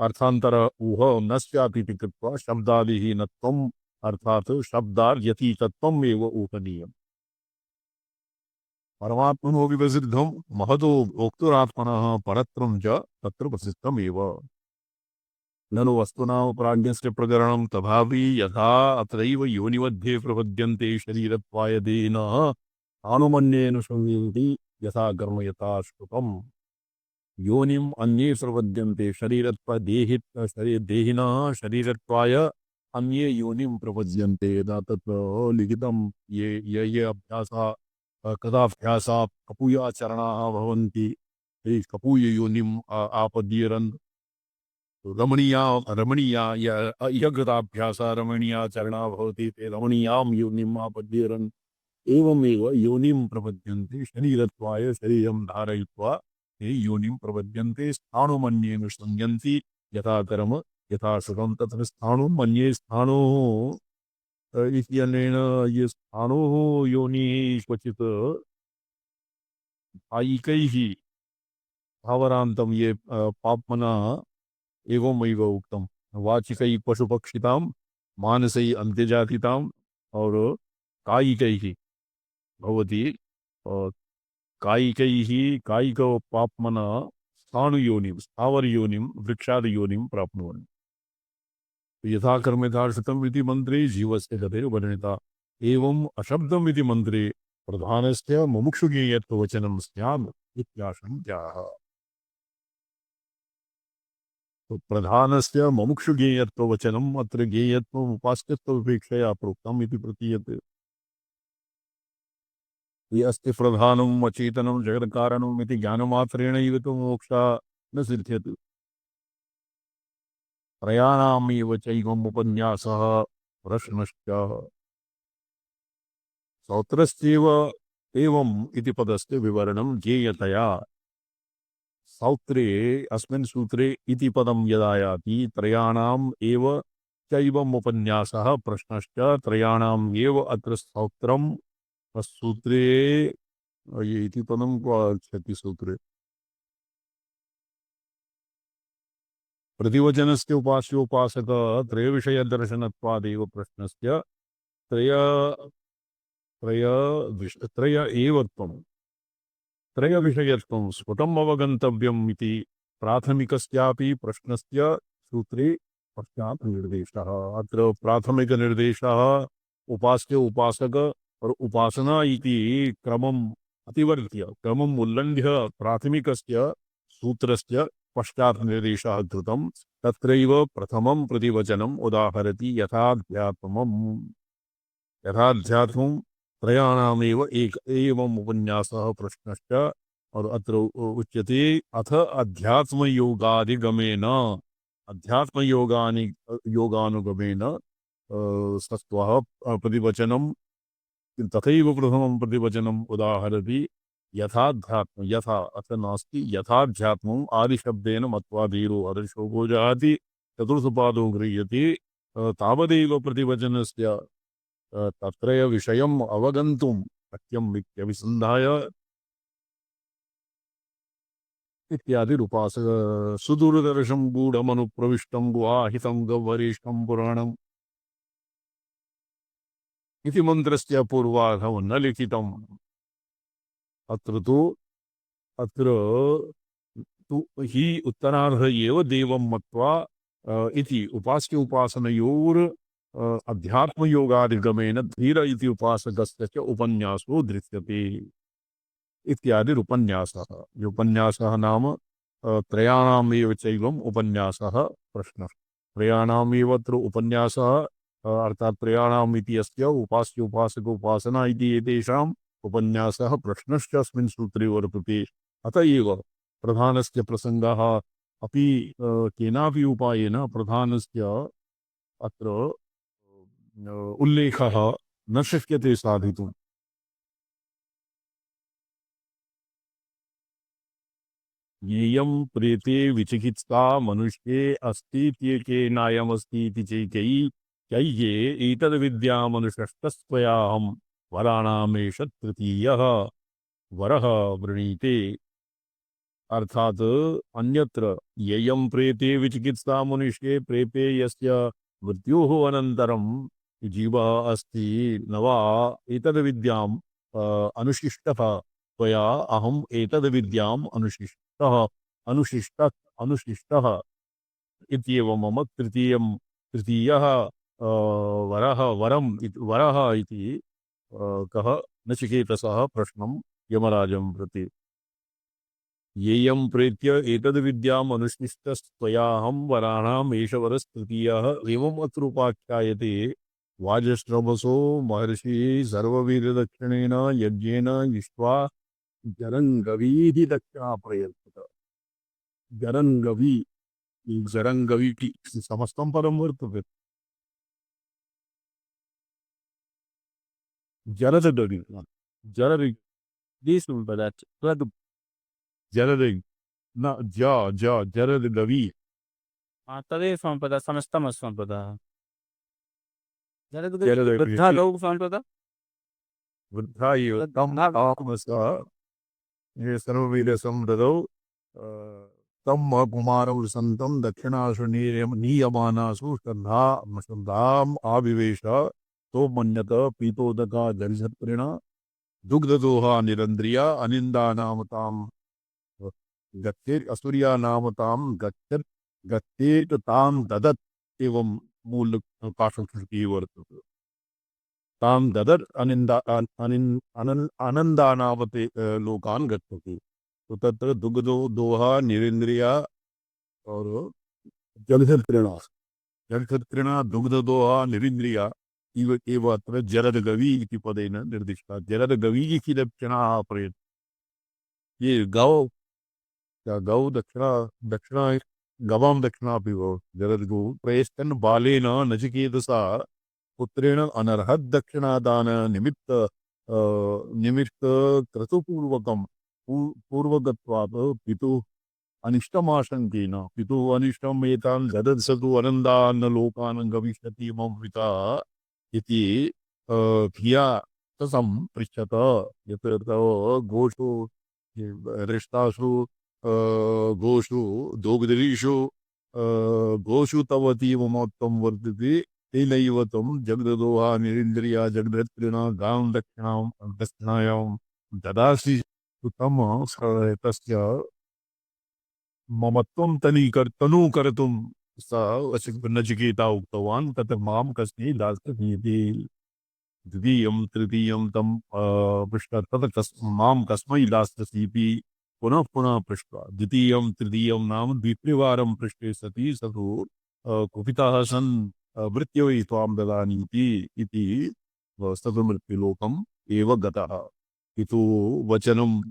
अर्थान्तर ऊह न स्यात् इति कृत्वा शब्दादिहीनत्वम् अर्थात् शब्दाद्यतीतत्वम् एव ऊहनीयम् परमात्मनो विप्रसिद्धं महतो भोक्तुरात्मनः परत्रं च तत्र प्रसिद्धमेव ननु वस्तुना प्राज्ञस्य प्रकरणं तथापि यथा अत्रैव योनिमध्ये प्रपद्यन्ते शरीरत्वाय देहिनः आनुमन्येन संविन्ति यथा कर्म यथा श्रुतम् योनिम् अन्ये प्रपद्यन्ते देहिनः शरीरत्वाय अन्ये योनिं प्रपद्यन्ते तत्र लिखितं ये अभ्यासा कदाभ्यासा कपूयाचरणाः भवन्ति ते कपूययोनिम् आपद्येरन् रमणीया यकृताभ्यासा रमणीयाचरणा भवति ते रमणीयां योनिम् आपद्येरन् एवमेव योनिं प्रपद्यन्ते शरीरत्वाय शरीरं धारयित्वा ते योनिं प्रपद्यन्ते स्थाणुमन्येन संयन्ति यथा कर्म यथा सुखं तत्र स्थाणुं मन्ये स्थाणोः इत्यनेन ये स्थाणोः योनिः क्वचित् आयिकैः भावरान्तं ये पाप्मना एवमेव उक्तं वाचिकैः पशुपक्षितां मानसैः अन्त्यजातिताम् और कायिकैः भवति कायिकैः कायिकपाप्मना स्थाणुयोनिं स्थावरयोनिं वृक्षादियोनिं प्राप्नुवन्ति यथा कर्म यथा श्रुतम् इति मन्त्रे जीवस्य गतिः वर्णिता एवम् अशब्दम् इति मन्त्रे प्रधानस्य मुमुक्षुज्ञेयत्ववचनं स्यात् इत्याशङ्क्याः तो प्रधानस्य मुमुक्षुज्ञेयत्ववचनम् अत्र ज्ञेयत्वम् उपास्यत्वपेक्षया प्रोक्तम् इति प्रतीयते ये अस्ति प्रधानम् अचेतनं जगत्कारणम् इति ज्ञानमात्रेणैव तु मोक्षः न सिद्ध्यति त्रयाणामेव चैवम् उपन्यासः प्रश्नश्च सौत्रस्यैव एवम् इति पदस्य विवरणं ज्ञेयतया सौत्रे अस्मिन् सूत्रे इति पदं यदा याति त्रयाणाम् एव चैवम् उपन्यासः प्रश्नश्च त्रयाणाम् एव अत्र सौत्रम् सूत्रे ये इति पदं क्व आगच्छति सूत्रे प्रतिवचनस्य उपास्योपासक त्रयविषयदर्शनत्वादेव प्रश्नस्य त्रय एव त्वम् त्रयविषयत्वं स्फुटम् अवगन्तव्यम् इति प्राथमिकस्यापि प्रश्नस्य सूत्रे पश्चात् निर्देशः। अत्र प्राथमिकनिर्देशः उपास्य उपासक और उपासना इति क्रमम् अतिवर्त्य क्रमम् उल्लङ्घ्य प्राथमिकस्य सूत्रस्य पश्चात् निर्देशः कृतं। तत्रैव प्रथमं प्रतिवचनम् उदाहरति यथाध्यात्मं त्रयाणामेव एक एवम् उपन्यासः प्रश्नश्च। और अत्र उच्यते अथ अध्यात्मयोगादिगमेन योगानुगमेन सत्त्वः प्रतिवचनं तथैव प्रथमं प्रतिवचनम् उदाहरति यथाध्यात्म यथा अथ नास्ति यथाध्यात्मम् आदिशब्देन मत्वा धीरो हर्षोगो जहाति चतुर्थपादो गृह्यते तावदेव प्रतिवचनस्य तत्रय विषयम् अवगन्तुं शक्यम् इत्यभिसन्धाय इत्यादि उपासक सुदूरदर्शं गूढमनुप्रविष्टं गुहाहितं गह्वरेष्ठं पुराणम् इति मन्त्रस्य पूर्वार्धं न लिखितम्। अत्र तु हि उत्तरार्ध एव देवं मत्वा इति उपास्य उपासनयोर अध्यात्मयोगादिगमेन धीर इति उपासकस्य च उपन्यासो दृश्यते इत्यादि उपन्यासः। उपन्यासः नाम त्रयाणामेव चैवम् उपन्यासः प्रश्नः। त्रयाणामेव अत्र उपन्यासः अर्थात् त्रयाणाम् इति अस्य उपास्य उपासक उपासना इति एतेषाम् उपन्यासः प्रश्नश्च अस्मिन् सूत्रे वर्तते। अत एव प्रधानस्य प्रसङ्गः अपि केनापि उपायेन प्रधानस्य अत्र उल्लेखः न शक्यते साधितुम्। येयं प्रेते विचिकित्सा मनुष्ये अस्तीत्येकेनायमस्ति इति चैके एतद्विद्यामनुष्टस्त्वयाहं वराणामेष तृतीयः वरः वृणीते। अर्थात अन्यत्र येयं प्रेते विचिकित्सा मनुष्ये प्रेते यस्य मृत्योः अनन्तरं जीवः अस्ति न वा एतद्विद्याम् अनुशिष्टः त्वया अहम् एतद्विद्याम् अनुशिष्टः इत्येव मम तृतीयः वरः इति कः नचिकेतसः प्रश्नं यमराजं प्रति। येयं प्रेत्य एतद्विद्याम् अनुशिष्टस्त्वयाहं वराणाम् एष वरस्तृतीयः एवम् अत्र उपाख्यायते। वाजश्रवसो महर्षिः सर्ववीर्यदक्षिणेन यज्ञेन विश्वा जरङ्गवीधि दक्षिणा प्रयच्छत। जरङ्गवी जरङ्गवी समस्तं पदं वर्तते। जरदगवी जरदि This will be that. जरदि न जरदगवी तदेव संपदा समस्तम संपदा जरदगवी वृद्धा गौ संपदा वृद्धा एव तं तामसः ये सर्ववीर्यसंवृतौ तम कुमारौ सन्तं दक्षिणासु नीयमानासु श्रद्धाम् आविवेश तो मन्यत पीतोदका जलसत्प्रिणा दुग्धदोहा निरन्द्रिया अनिन्दा नामतां गच्छेत् असुर्या नामतां गच्छेत् तां ददत् एवं मूल पार्श्वश्रुतिः वर्तते। तां ददत् आनन्दानावते लोकान् गच्छति। तो तत्र दुग्धो दोहा निरिन्द्रिया और जलसत्प्रिणा दुग्धदोहा निरिन्द्रिया इव अत्र जरदगवी इति पदेन निर्दिष्टा। जरदगवी इति लक्षणाः प्रयत् ये गौ दक्षिणा गवां दक्षिणापि भव जरद्गौ प्रयस्तन् बालेन नचिकेतसा पुत्रेण अनर्हत् दक्षिणादान निमित्त क्रतुपूर्वकं पूर्वगत्वात् पितुः अनिष्टमाशंकेन पितुः अनिष्टम् एतान् ददत्सतु अनन्दान् लोकान् गमिष्यति मम पिता इति धिया तसं पृच्छत। यत्र गोषु रिष्टासु गोषु दोग्धरीषु गोषु तवती ममोत्तम वर्तते तेनैव तं जगददोहा निरिन्द्रिया जगदत्रिणा गां दक्षिणायां ददासि तम तस्य ममत्वं तनु कर्तुं स नचिकेता उक्तवान् तत्र मां कस्मै दास्यतीति द्वितीयं तृतीयं तं पृष्ट तत् मां कस्मै दास्यसीति पुनः पुनः पृष्ट्वा द्वितीयं तृतीयं नाम द्वित्रिवारं पृष्टे सति स तु कुपितः सन् मृत्युवै त्वां ददानीति इति सतमृत्युलोकम् एव गतः इति वचनं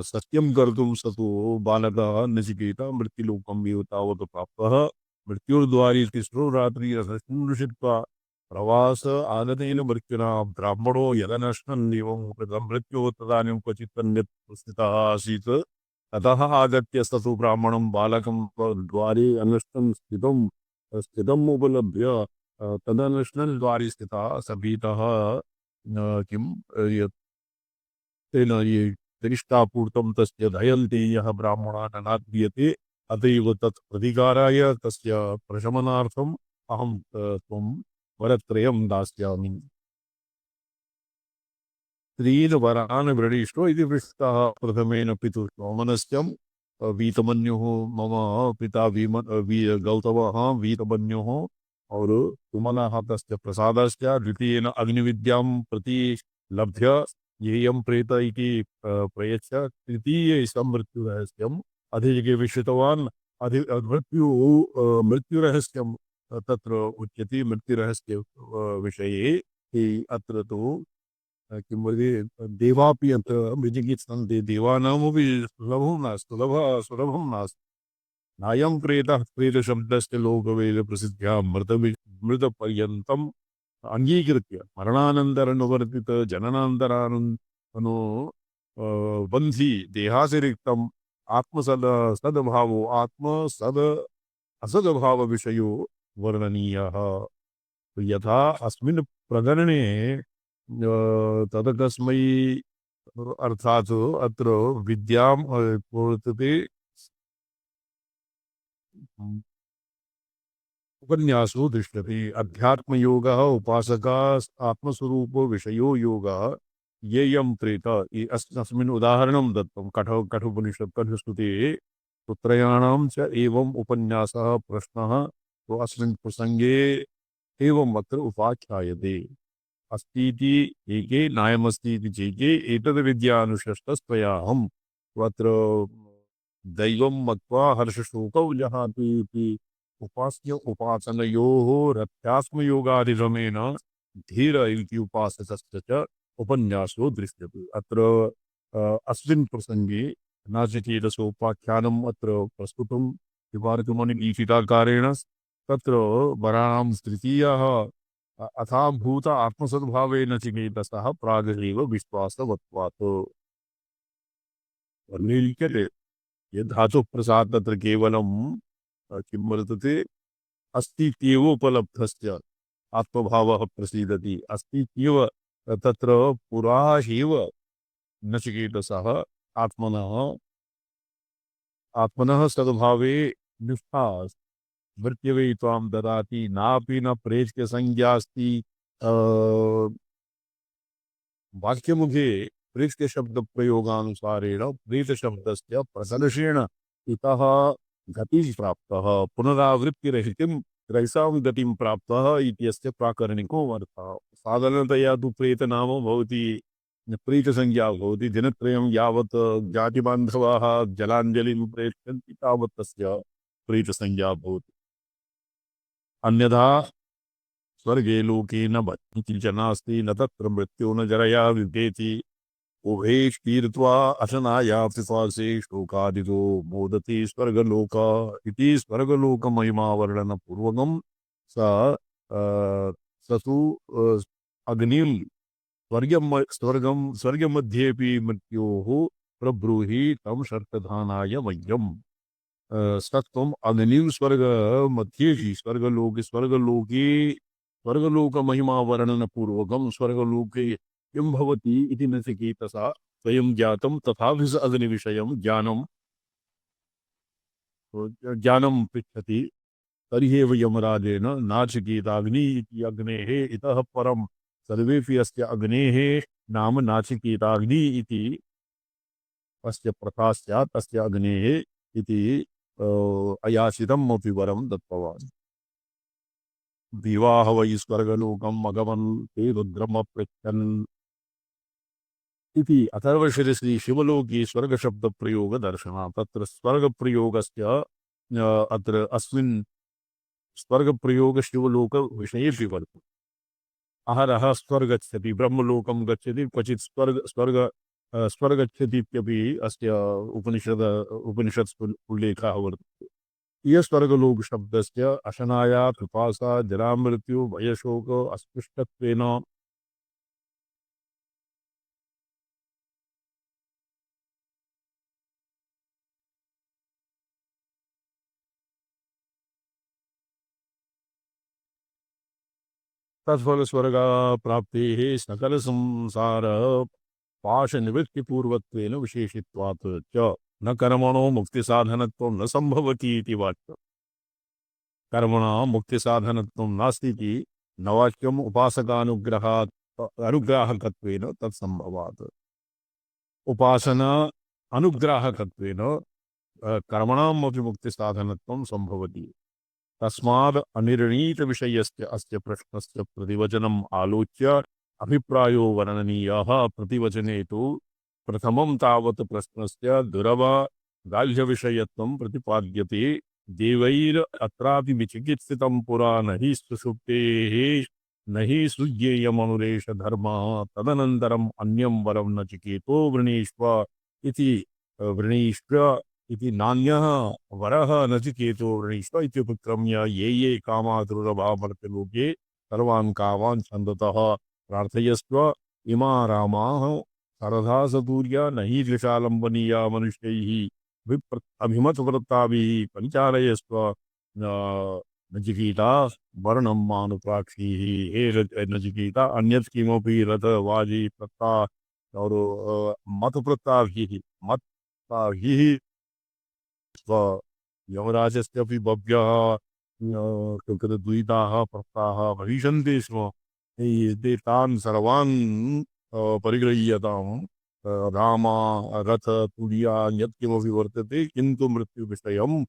सत्यं कर्तुं स तु बालकः नचिकेता मृत्युलोकम् एव तावत् प्राप्तः मृत्युर्द्वारि तिस्रो रात्रिरसृष्ट्वा प्रवास आगतेन मृत्युना ब्राह्मणो यदनश्नन् एवं कृतं मृत्युः तदानीं क्वचित् तन्यत् स्थितः आसीत् ततः आगत्य स तु ब्राह्मणं बालकं द्वारे अनष्टं स्थितम् उपलभ्य तदनश्नन् द्वारि स्थितः स भीतः किं यत् तेन ये दरिष्टापूर्तं तस्य दयन्ते यः ब्राह्मणः न नाद्यते अतएव तत् प्रतिकाराय तस्य प्रशमनार्थम् अहं त्वं वरत्रयं दास्यामि त्रीन् वरान् वृणीष्व इति पृष्टः प्रथमेन पितुः सोमनस्यं वीतमन्युः मम पिता गौतमः वीतमन्युः और सुमनः तस्य प्रसादस्य द्वितीयेन अग्निविद्यां प्रति लभ्य येयं प्रेत इति प्रयच्छ तृतीये मृत्युरहस्यम् अधिके विश्रुतवान् मृत्युरहस्यं तत्र उच्यते मृत्युरहस्य विषये हि अत्र तु किं वदति देवापि अत्र विजिगीषन्ते देवानामपि सुलभं नास्ति नायं प्रेतः प्रेतशब्दस्य लोकवेदप्रसिद्ध्या मृतपर्यन्तम् अंगीकृत्य मरणानन्तरनुवर्तित जननान्तरानु बन्धि देहातिरिक्तम् सद्भावो आत्मसद असद्भाव विषयो वर्णनीयः यथा अस्मिन् प्रकरणे तदकस्मै अर्थात् अत्र विद्यां वर्तते उपन्यासो दृश्यते अध्यात्मयोगः उपासका आत्मस्वरूपो विषयो योगः येयं प्रेत अस्मिन् उदाहरणं दत्तं कठोपनिषत् कठोश्रुते पुत्रयाणां च एवम् उपन्यासः प्रश्नः तो अस्मिन् प्रसंगे एवम् अत्र उपाख्यायते अस्तीति एके नायमस्ति इति चेके एतद्विद्यानुशस्तस्त्वयाहम् अत्र दैवं मत्वा हर्षशोकौ जहाति इति उपास्य उपासनयोः रथ्यात्मयोगादिरमेण धीर इति उपासकस्य च उपन्यासो दृश्यते अत्र अस्मिन् प्रसंगे नाचिकेतसोपाख्यानम् अत्र प्रस्तुतं विवारितमुनिदीक्षिताकारेण तत्र वराणां तृतीयः अथाभूत आत्मसद्भावेन चिकेतसः प्रागेव विश्वासवत्वात् वर्णिल्यते यद्धातुः प्रसाद तत्र केवलं किं वर्तते अस्तीत्येव उपलब्धस्य आत्मभावः प्रसीदति अस्तीत्येव तत्र पुरा एव नचिकेतसः आत्मनः सद्भावे निष्ठा मृत्युवै त्वां ददाति नापि न प्रेत्य संज्ञास्ति वाक्यमुखे प्रेत्य शब्द प्रयोगानुसारेण प्रेत शब्दस्य प्रदर्शेण इतः गतिः प्राप्तः पुनरावृत्तिरहितं त्रैसां गतिं प्राप्तः इत्यस्य प्राकरणिको अर्थः साधारणतया तु प्रेत नाम भवति प्रेतसंज्ञा भवति दिनत्रयं यावत् जातिबान्धवाः जलाञ्जलिं प्रेषयन्ति तावत् तस्य प्रेतसंज्ञा भवति अन्यथा स्वर्गे लोके न बध्निति च नास्ति न तत्र मृत्यो न जरया विद्येति उभे क्षीर्त्वा अशनायाप्ति पार्श्वे शोकादितो मोदति स्वर्गलोक इति स्वर्गलोकमहिमावर्णनपूर्वकं स तु अग्निं स्वर्गमध्येऽपि मृत्योः प्रब्रूहि तं शर्तधानाय मह्यम् सत्वम् अग्निं स्वर्गमध्ये स्वर्गलोकमहिमावर्णनपूर्वकं स्वर्गलोके किं भवति इति नचिकेतसा स्वयं ज्ञातं तथापि स अग्निविषयं ज्ञानं पृच्छति तर्ह्येव यमराजेन नाचिकेताग्नि इति अग्नेः इतः परं सर्वेपि अस्य अग्नेः नाम नाचिकेताग्नि इति अस्य प्रथा स्यात् तस्य अग्नेः इति अयाचितम् अपि वरं दत्तवान्। दिवाह वै स्वर्गलोकम् अगमन् ते रुद्रमपृच्छन् इति अथर्वशीरसि शिवलोके स्वर्गशब्दप्रयोगदर्शनात्। तत्र स्वर्गप्रयोगस्य अत्र अस्मिन् स्वर्गप्रयोगशिवलोकविषयेऽपि वर्तते। अहरः स्वर्ग गच्छति, ब्रह्मलोकं गच्छति, क्वचित् स्वर्ग गच्छति इत्यपि अस्य उपनिषत्सु उल्लेखः वर्तते। इह स्वर्गलोकशब्दस्य अशनाया पिपासा जरामृत्यु भयशोक अस्पृष्टत्वेन तत्फलस्वर्गप्राप्तेः सकलसंसार पाशनिवृत्तिपूर्वत्वेन विशेषित्वात् च न कर्मणो मुक्तिसाधनत्वं न सम्भवति इति वाक्यम्। कर्मणां मुक्तिसाधनत्वं नास्ति इति न वाक्यम् उपासकानुग्रहात् अनुग्राहकत्वेन तत्सम्भवात्। उपासना अनुग्राहकत्वेन कर्मणाम् अपि मुक्तिसाधनत्वं सम्भवति। तस्माद् अनिर्णीतविषयस्य अस्य प्रश्नस्य प्रतिवचनम् आलोच्य अभिप्रायो वर्णनीयः। प्रतिवचने तु प्रथमं तावत् प्रश्नस्य दुरवगाह्यविषयत्वं प्रतिपाद्यते। देवैर अत्रापि विचिकित्सितं पुरा न हि सुषुप्तेः न हि सृज्येयमनुरेष धर्मः तदनन्तरम् अन्यं वरं नचिकेतो वृणीष्व इति वृणीष्व इति नान्यः वरः नचिकेतो वृणीष्व इत्युपक्रम्य ये ये कामा दुर्लभामर्त्यलोके सर्वान् कामान् छन्दतः प्रार्थयस्व इमा रामाः सरधा सतूर्या न हि दृशालम्बनीया मनुष्यैः अभिमतव्रताभिः परिचारयस्व नचिकेता वर्णं मानुप्राक्षीः। हे नचिकेता अन्यत् किमपि रथ वाजी प्रत्ता और मतप्रत्ताभिः मत्ताभिः यमराजस्यपि बभ्यः द्वैताः प्रत्ताः भविष्यन्ति स्म। ते तान् सर्वान् परिगृह्यताम्। रामा रथ तुल्या यत्किमपि वर्तते किन्तु मृत्युविषयं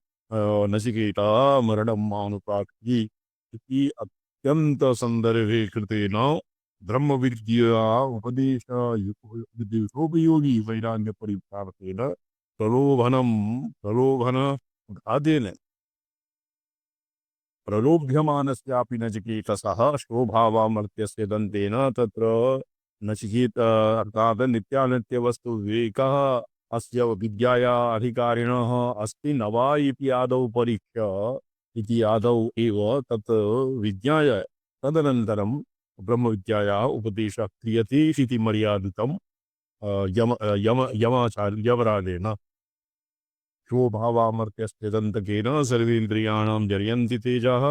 नचिकेता मरणं मानुप्राक्षी इति अत्यन्तसन्दर्भे कृतेन ब्रह्मविद्या उपदेशोपयोगी वैराग्यपरिप्रार्थेन प्रलोभन घातेन प्रलोभ्यमानस्यापि नचिकेतसः शोभावामर्त्यस्य दन्तेन तत्र नचिकेत अर्थात् नित्यानित्यवस्तु विवेकः अस्य विद्याया अधिकारिणः अस्ति न वा इति आदौ परीक्ष्य इति आदौ एव तत् विज्ञाय तदनन्तरं ब्रह्मविद्याया उपदेशः क्रियते इति मर्यादितं यमराजेन। शोभावामर्त्यस्य दन्तकेन सर्वेन्द्रियाणां जर्यन्ति तेजः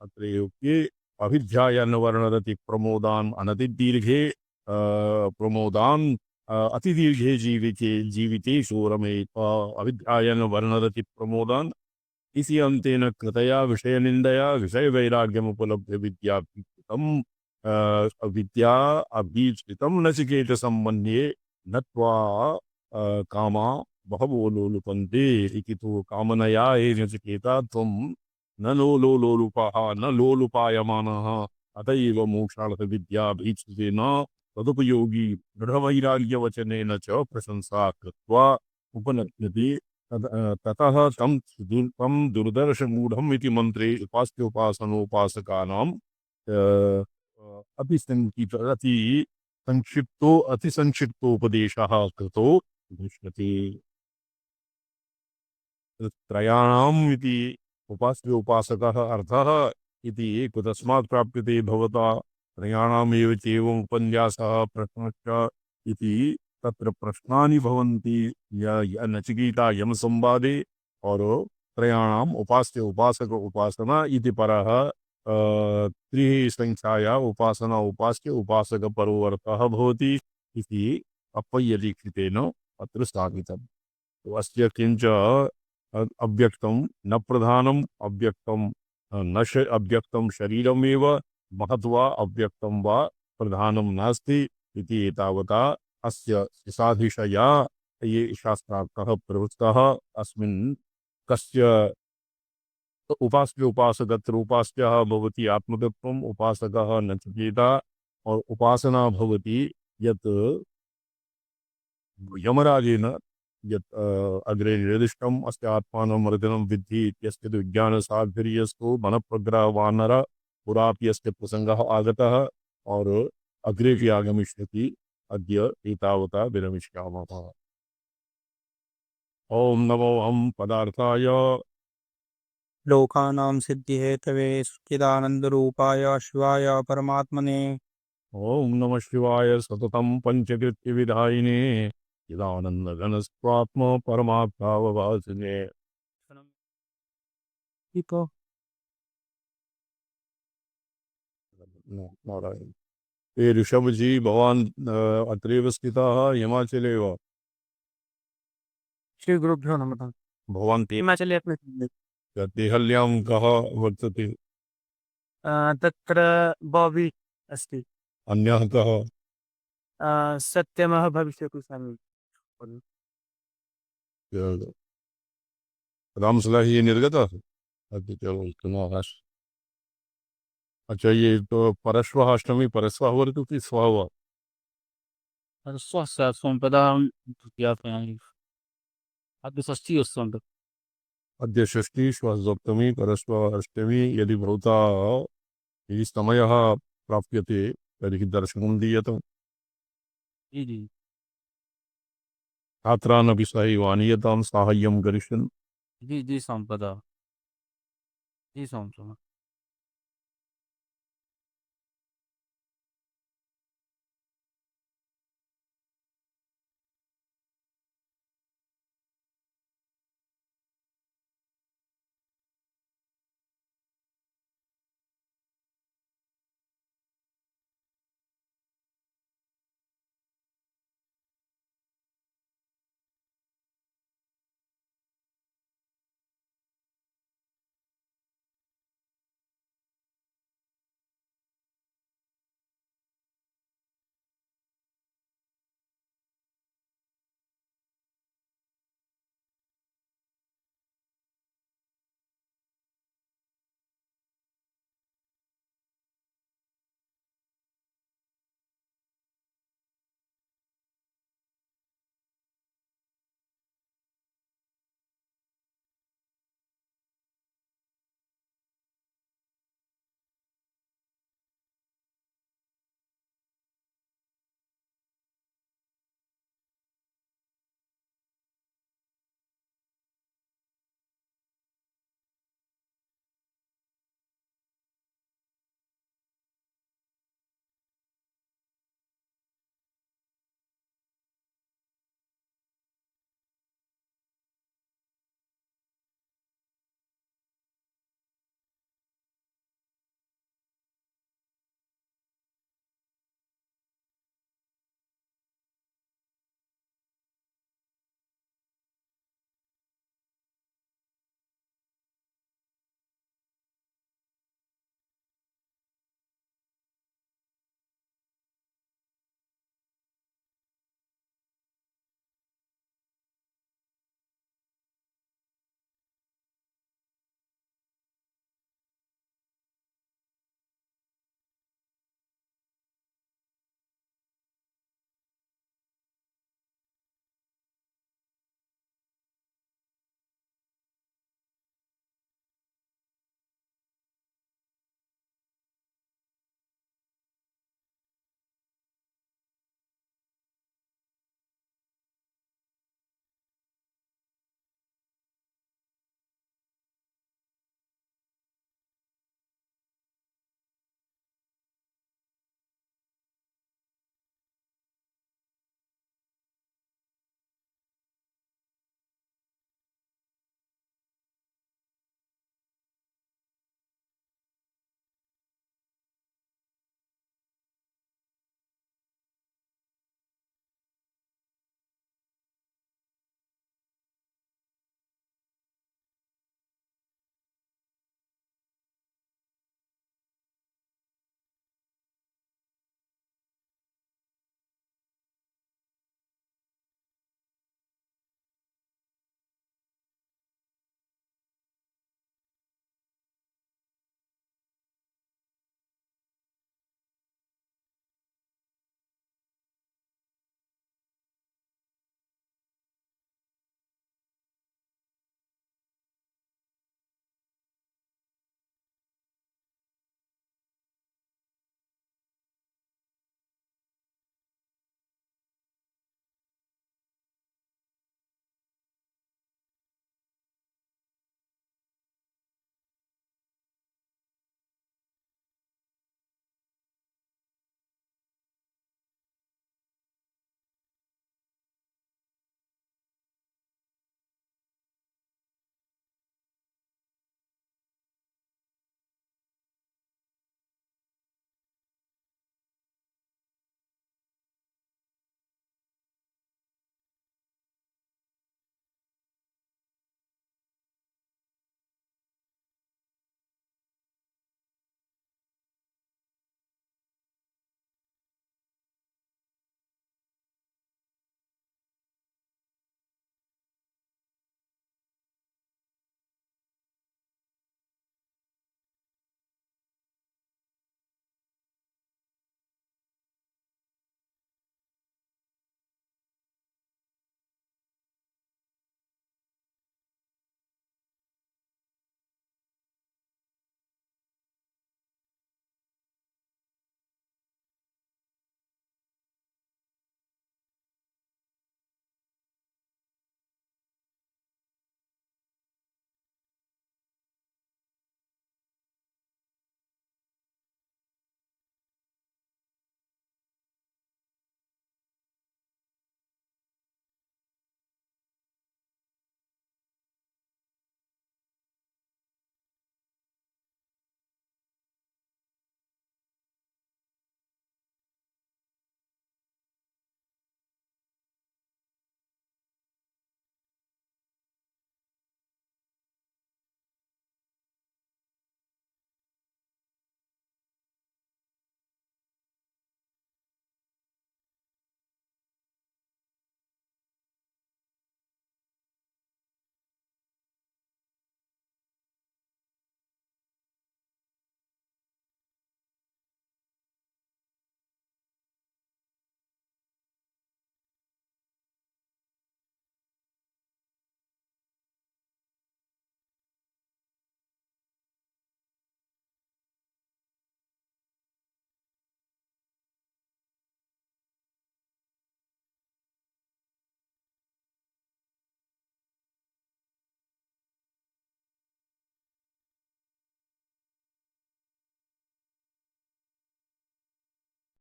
अत्रैवोक्ते अभिध्यायन् वर्णरति प्रमोदान् अनतिदीर्घे प्रमोदान् अतिदीर्घे जीविते शोरमेत्वा अभिध्यायन् वर्णरति प्रमोदान् इति अन्तेन कृतया विषयनिन्दया विषयवैराग्यमुपलभ्य विद्या अभीष्टितं नचिकेतसम्मन्ये नत्वा कामा बहवो लोलुपन्ते इति तु कामनया हे नचिकेता त्वं न लोलुपः न लोलुपायमानः अतएव मोक्षार्थ विद्या भीक्षितेन तदुपयोगी दृढवैराग्यवचनेन च प्रशंसा कृत्वा उपनद्यते। ततः तं दुर्दर्शमूढम् इति मन्त्रे उपास्योपासनोपासकानां अतिसंक्षिप्तोपदेशः कृतो दृश्यते। त्रयाणाम् इति उपास्योपासकः अर्थः इति कुतस्मात् प्राप्यते भवता त्रयाणामेव चैवम् उपन्यासः प्रश्नश्च इति तत्र प्रश्नानि भवन्ति नचिकेता यम संवादे और त्रयाणाम् उपास्य उपासक उपासना इति परः त्रिः संख्याया उपासना उपास्य उपासक परोऽर्थः भवति इति अप्पय्यदीक्षितेन अत्र स्थापितम्। अस्य किंच अव्यक्तं न प्रधानम् अव्यक्तं अव्यक्तं शरीरमेव महत्वा अव्यक्तं वा प्रधानं नास्ति इति एतावता अस्य साधिशया ये शास्त्रार्थः प्रवृत्तः अस्मिन् कस्य उपास्य उपासकत्र उपास्यः भवति आत्मतत्त्वम् उपासकः न च चेता और उपासना भवति यत् यमराजेन यत् अग्रे निर्दिष्टम् अस्य आत्मानं मर्दनं विद्धि इत्यस्य विज्ञानसाध्वर्यस्तु मनःप्रग्रहवानर पुरापि अस्य प्रसङ्गः आगतः और अग्रे भी आगमिष्यति अद्य एतावता विरमिष्यामः। ओम नमो हम पदार्थाय लोकानां सिद्धिहेतवे सच्चिदानन्दरूपाय शिवाय परमात्मने ओम नमः शिवाय सततं पंचकृत्य विधायिने चिदानंद घन स्वात्म परमात्मावभासिने। नारायण। ये ऋषभ जी भवान अत्रैव स्थिताः हिमाचले वा? श्री गुरुभ्यो नमः। भवान हिमाचले अपने देहल्यां कः वर्तते? तत्र बॉबी अस्ति। अन्यः कः? सत्यमः भविष्यति स्वामी। रामसलाही ये निर्गतः? चलो सुनो। अच्छा ये तो परश्वः अष्टमी परश्वः वर्तते स्वः वा? स्वस्य सम्पदां द्वितीयापयामि। अद्य षष्ठी अस्ति। अद्य षष्ठी श्वः सप्तमी परश्वः अष्टमी। यदि भवता यदि समयः प्राप्यते तर्हि दर्शनं दीयताम्। जी जी छात्रानपि सहैव आनीयतां साहाय्यं करिष्यन्। जी जी संपदा जी संपदा।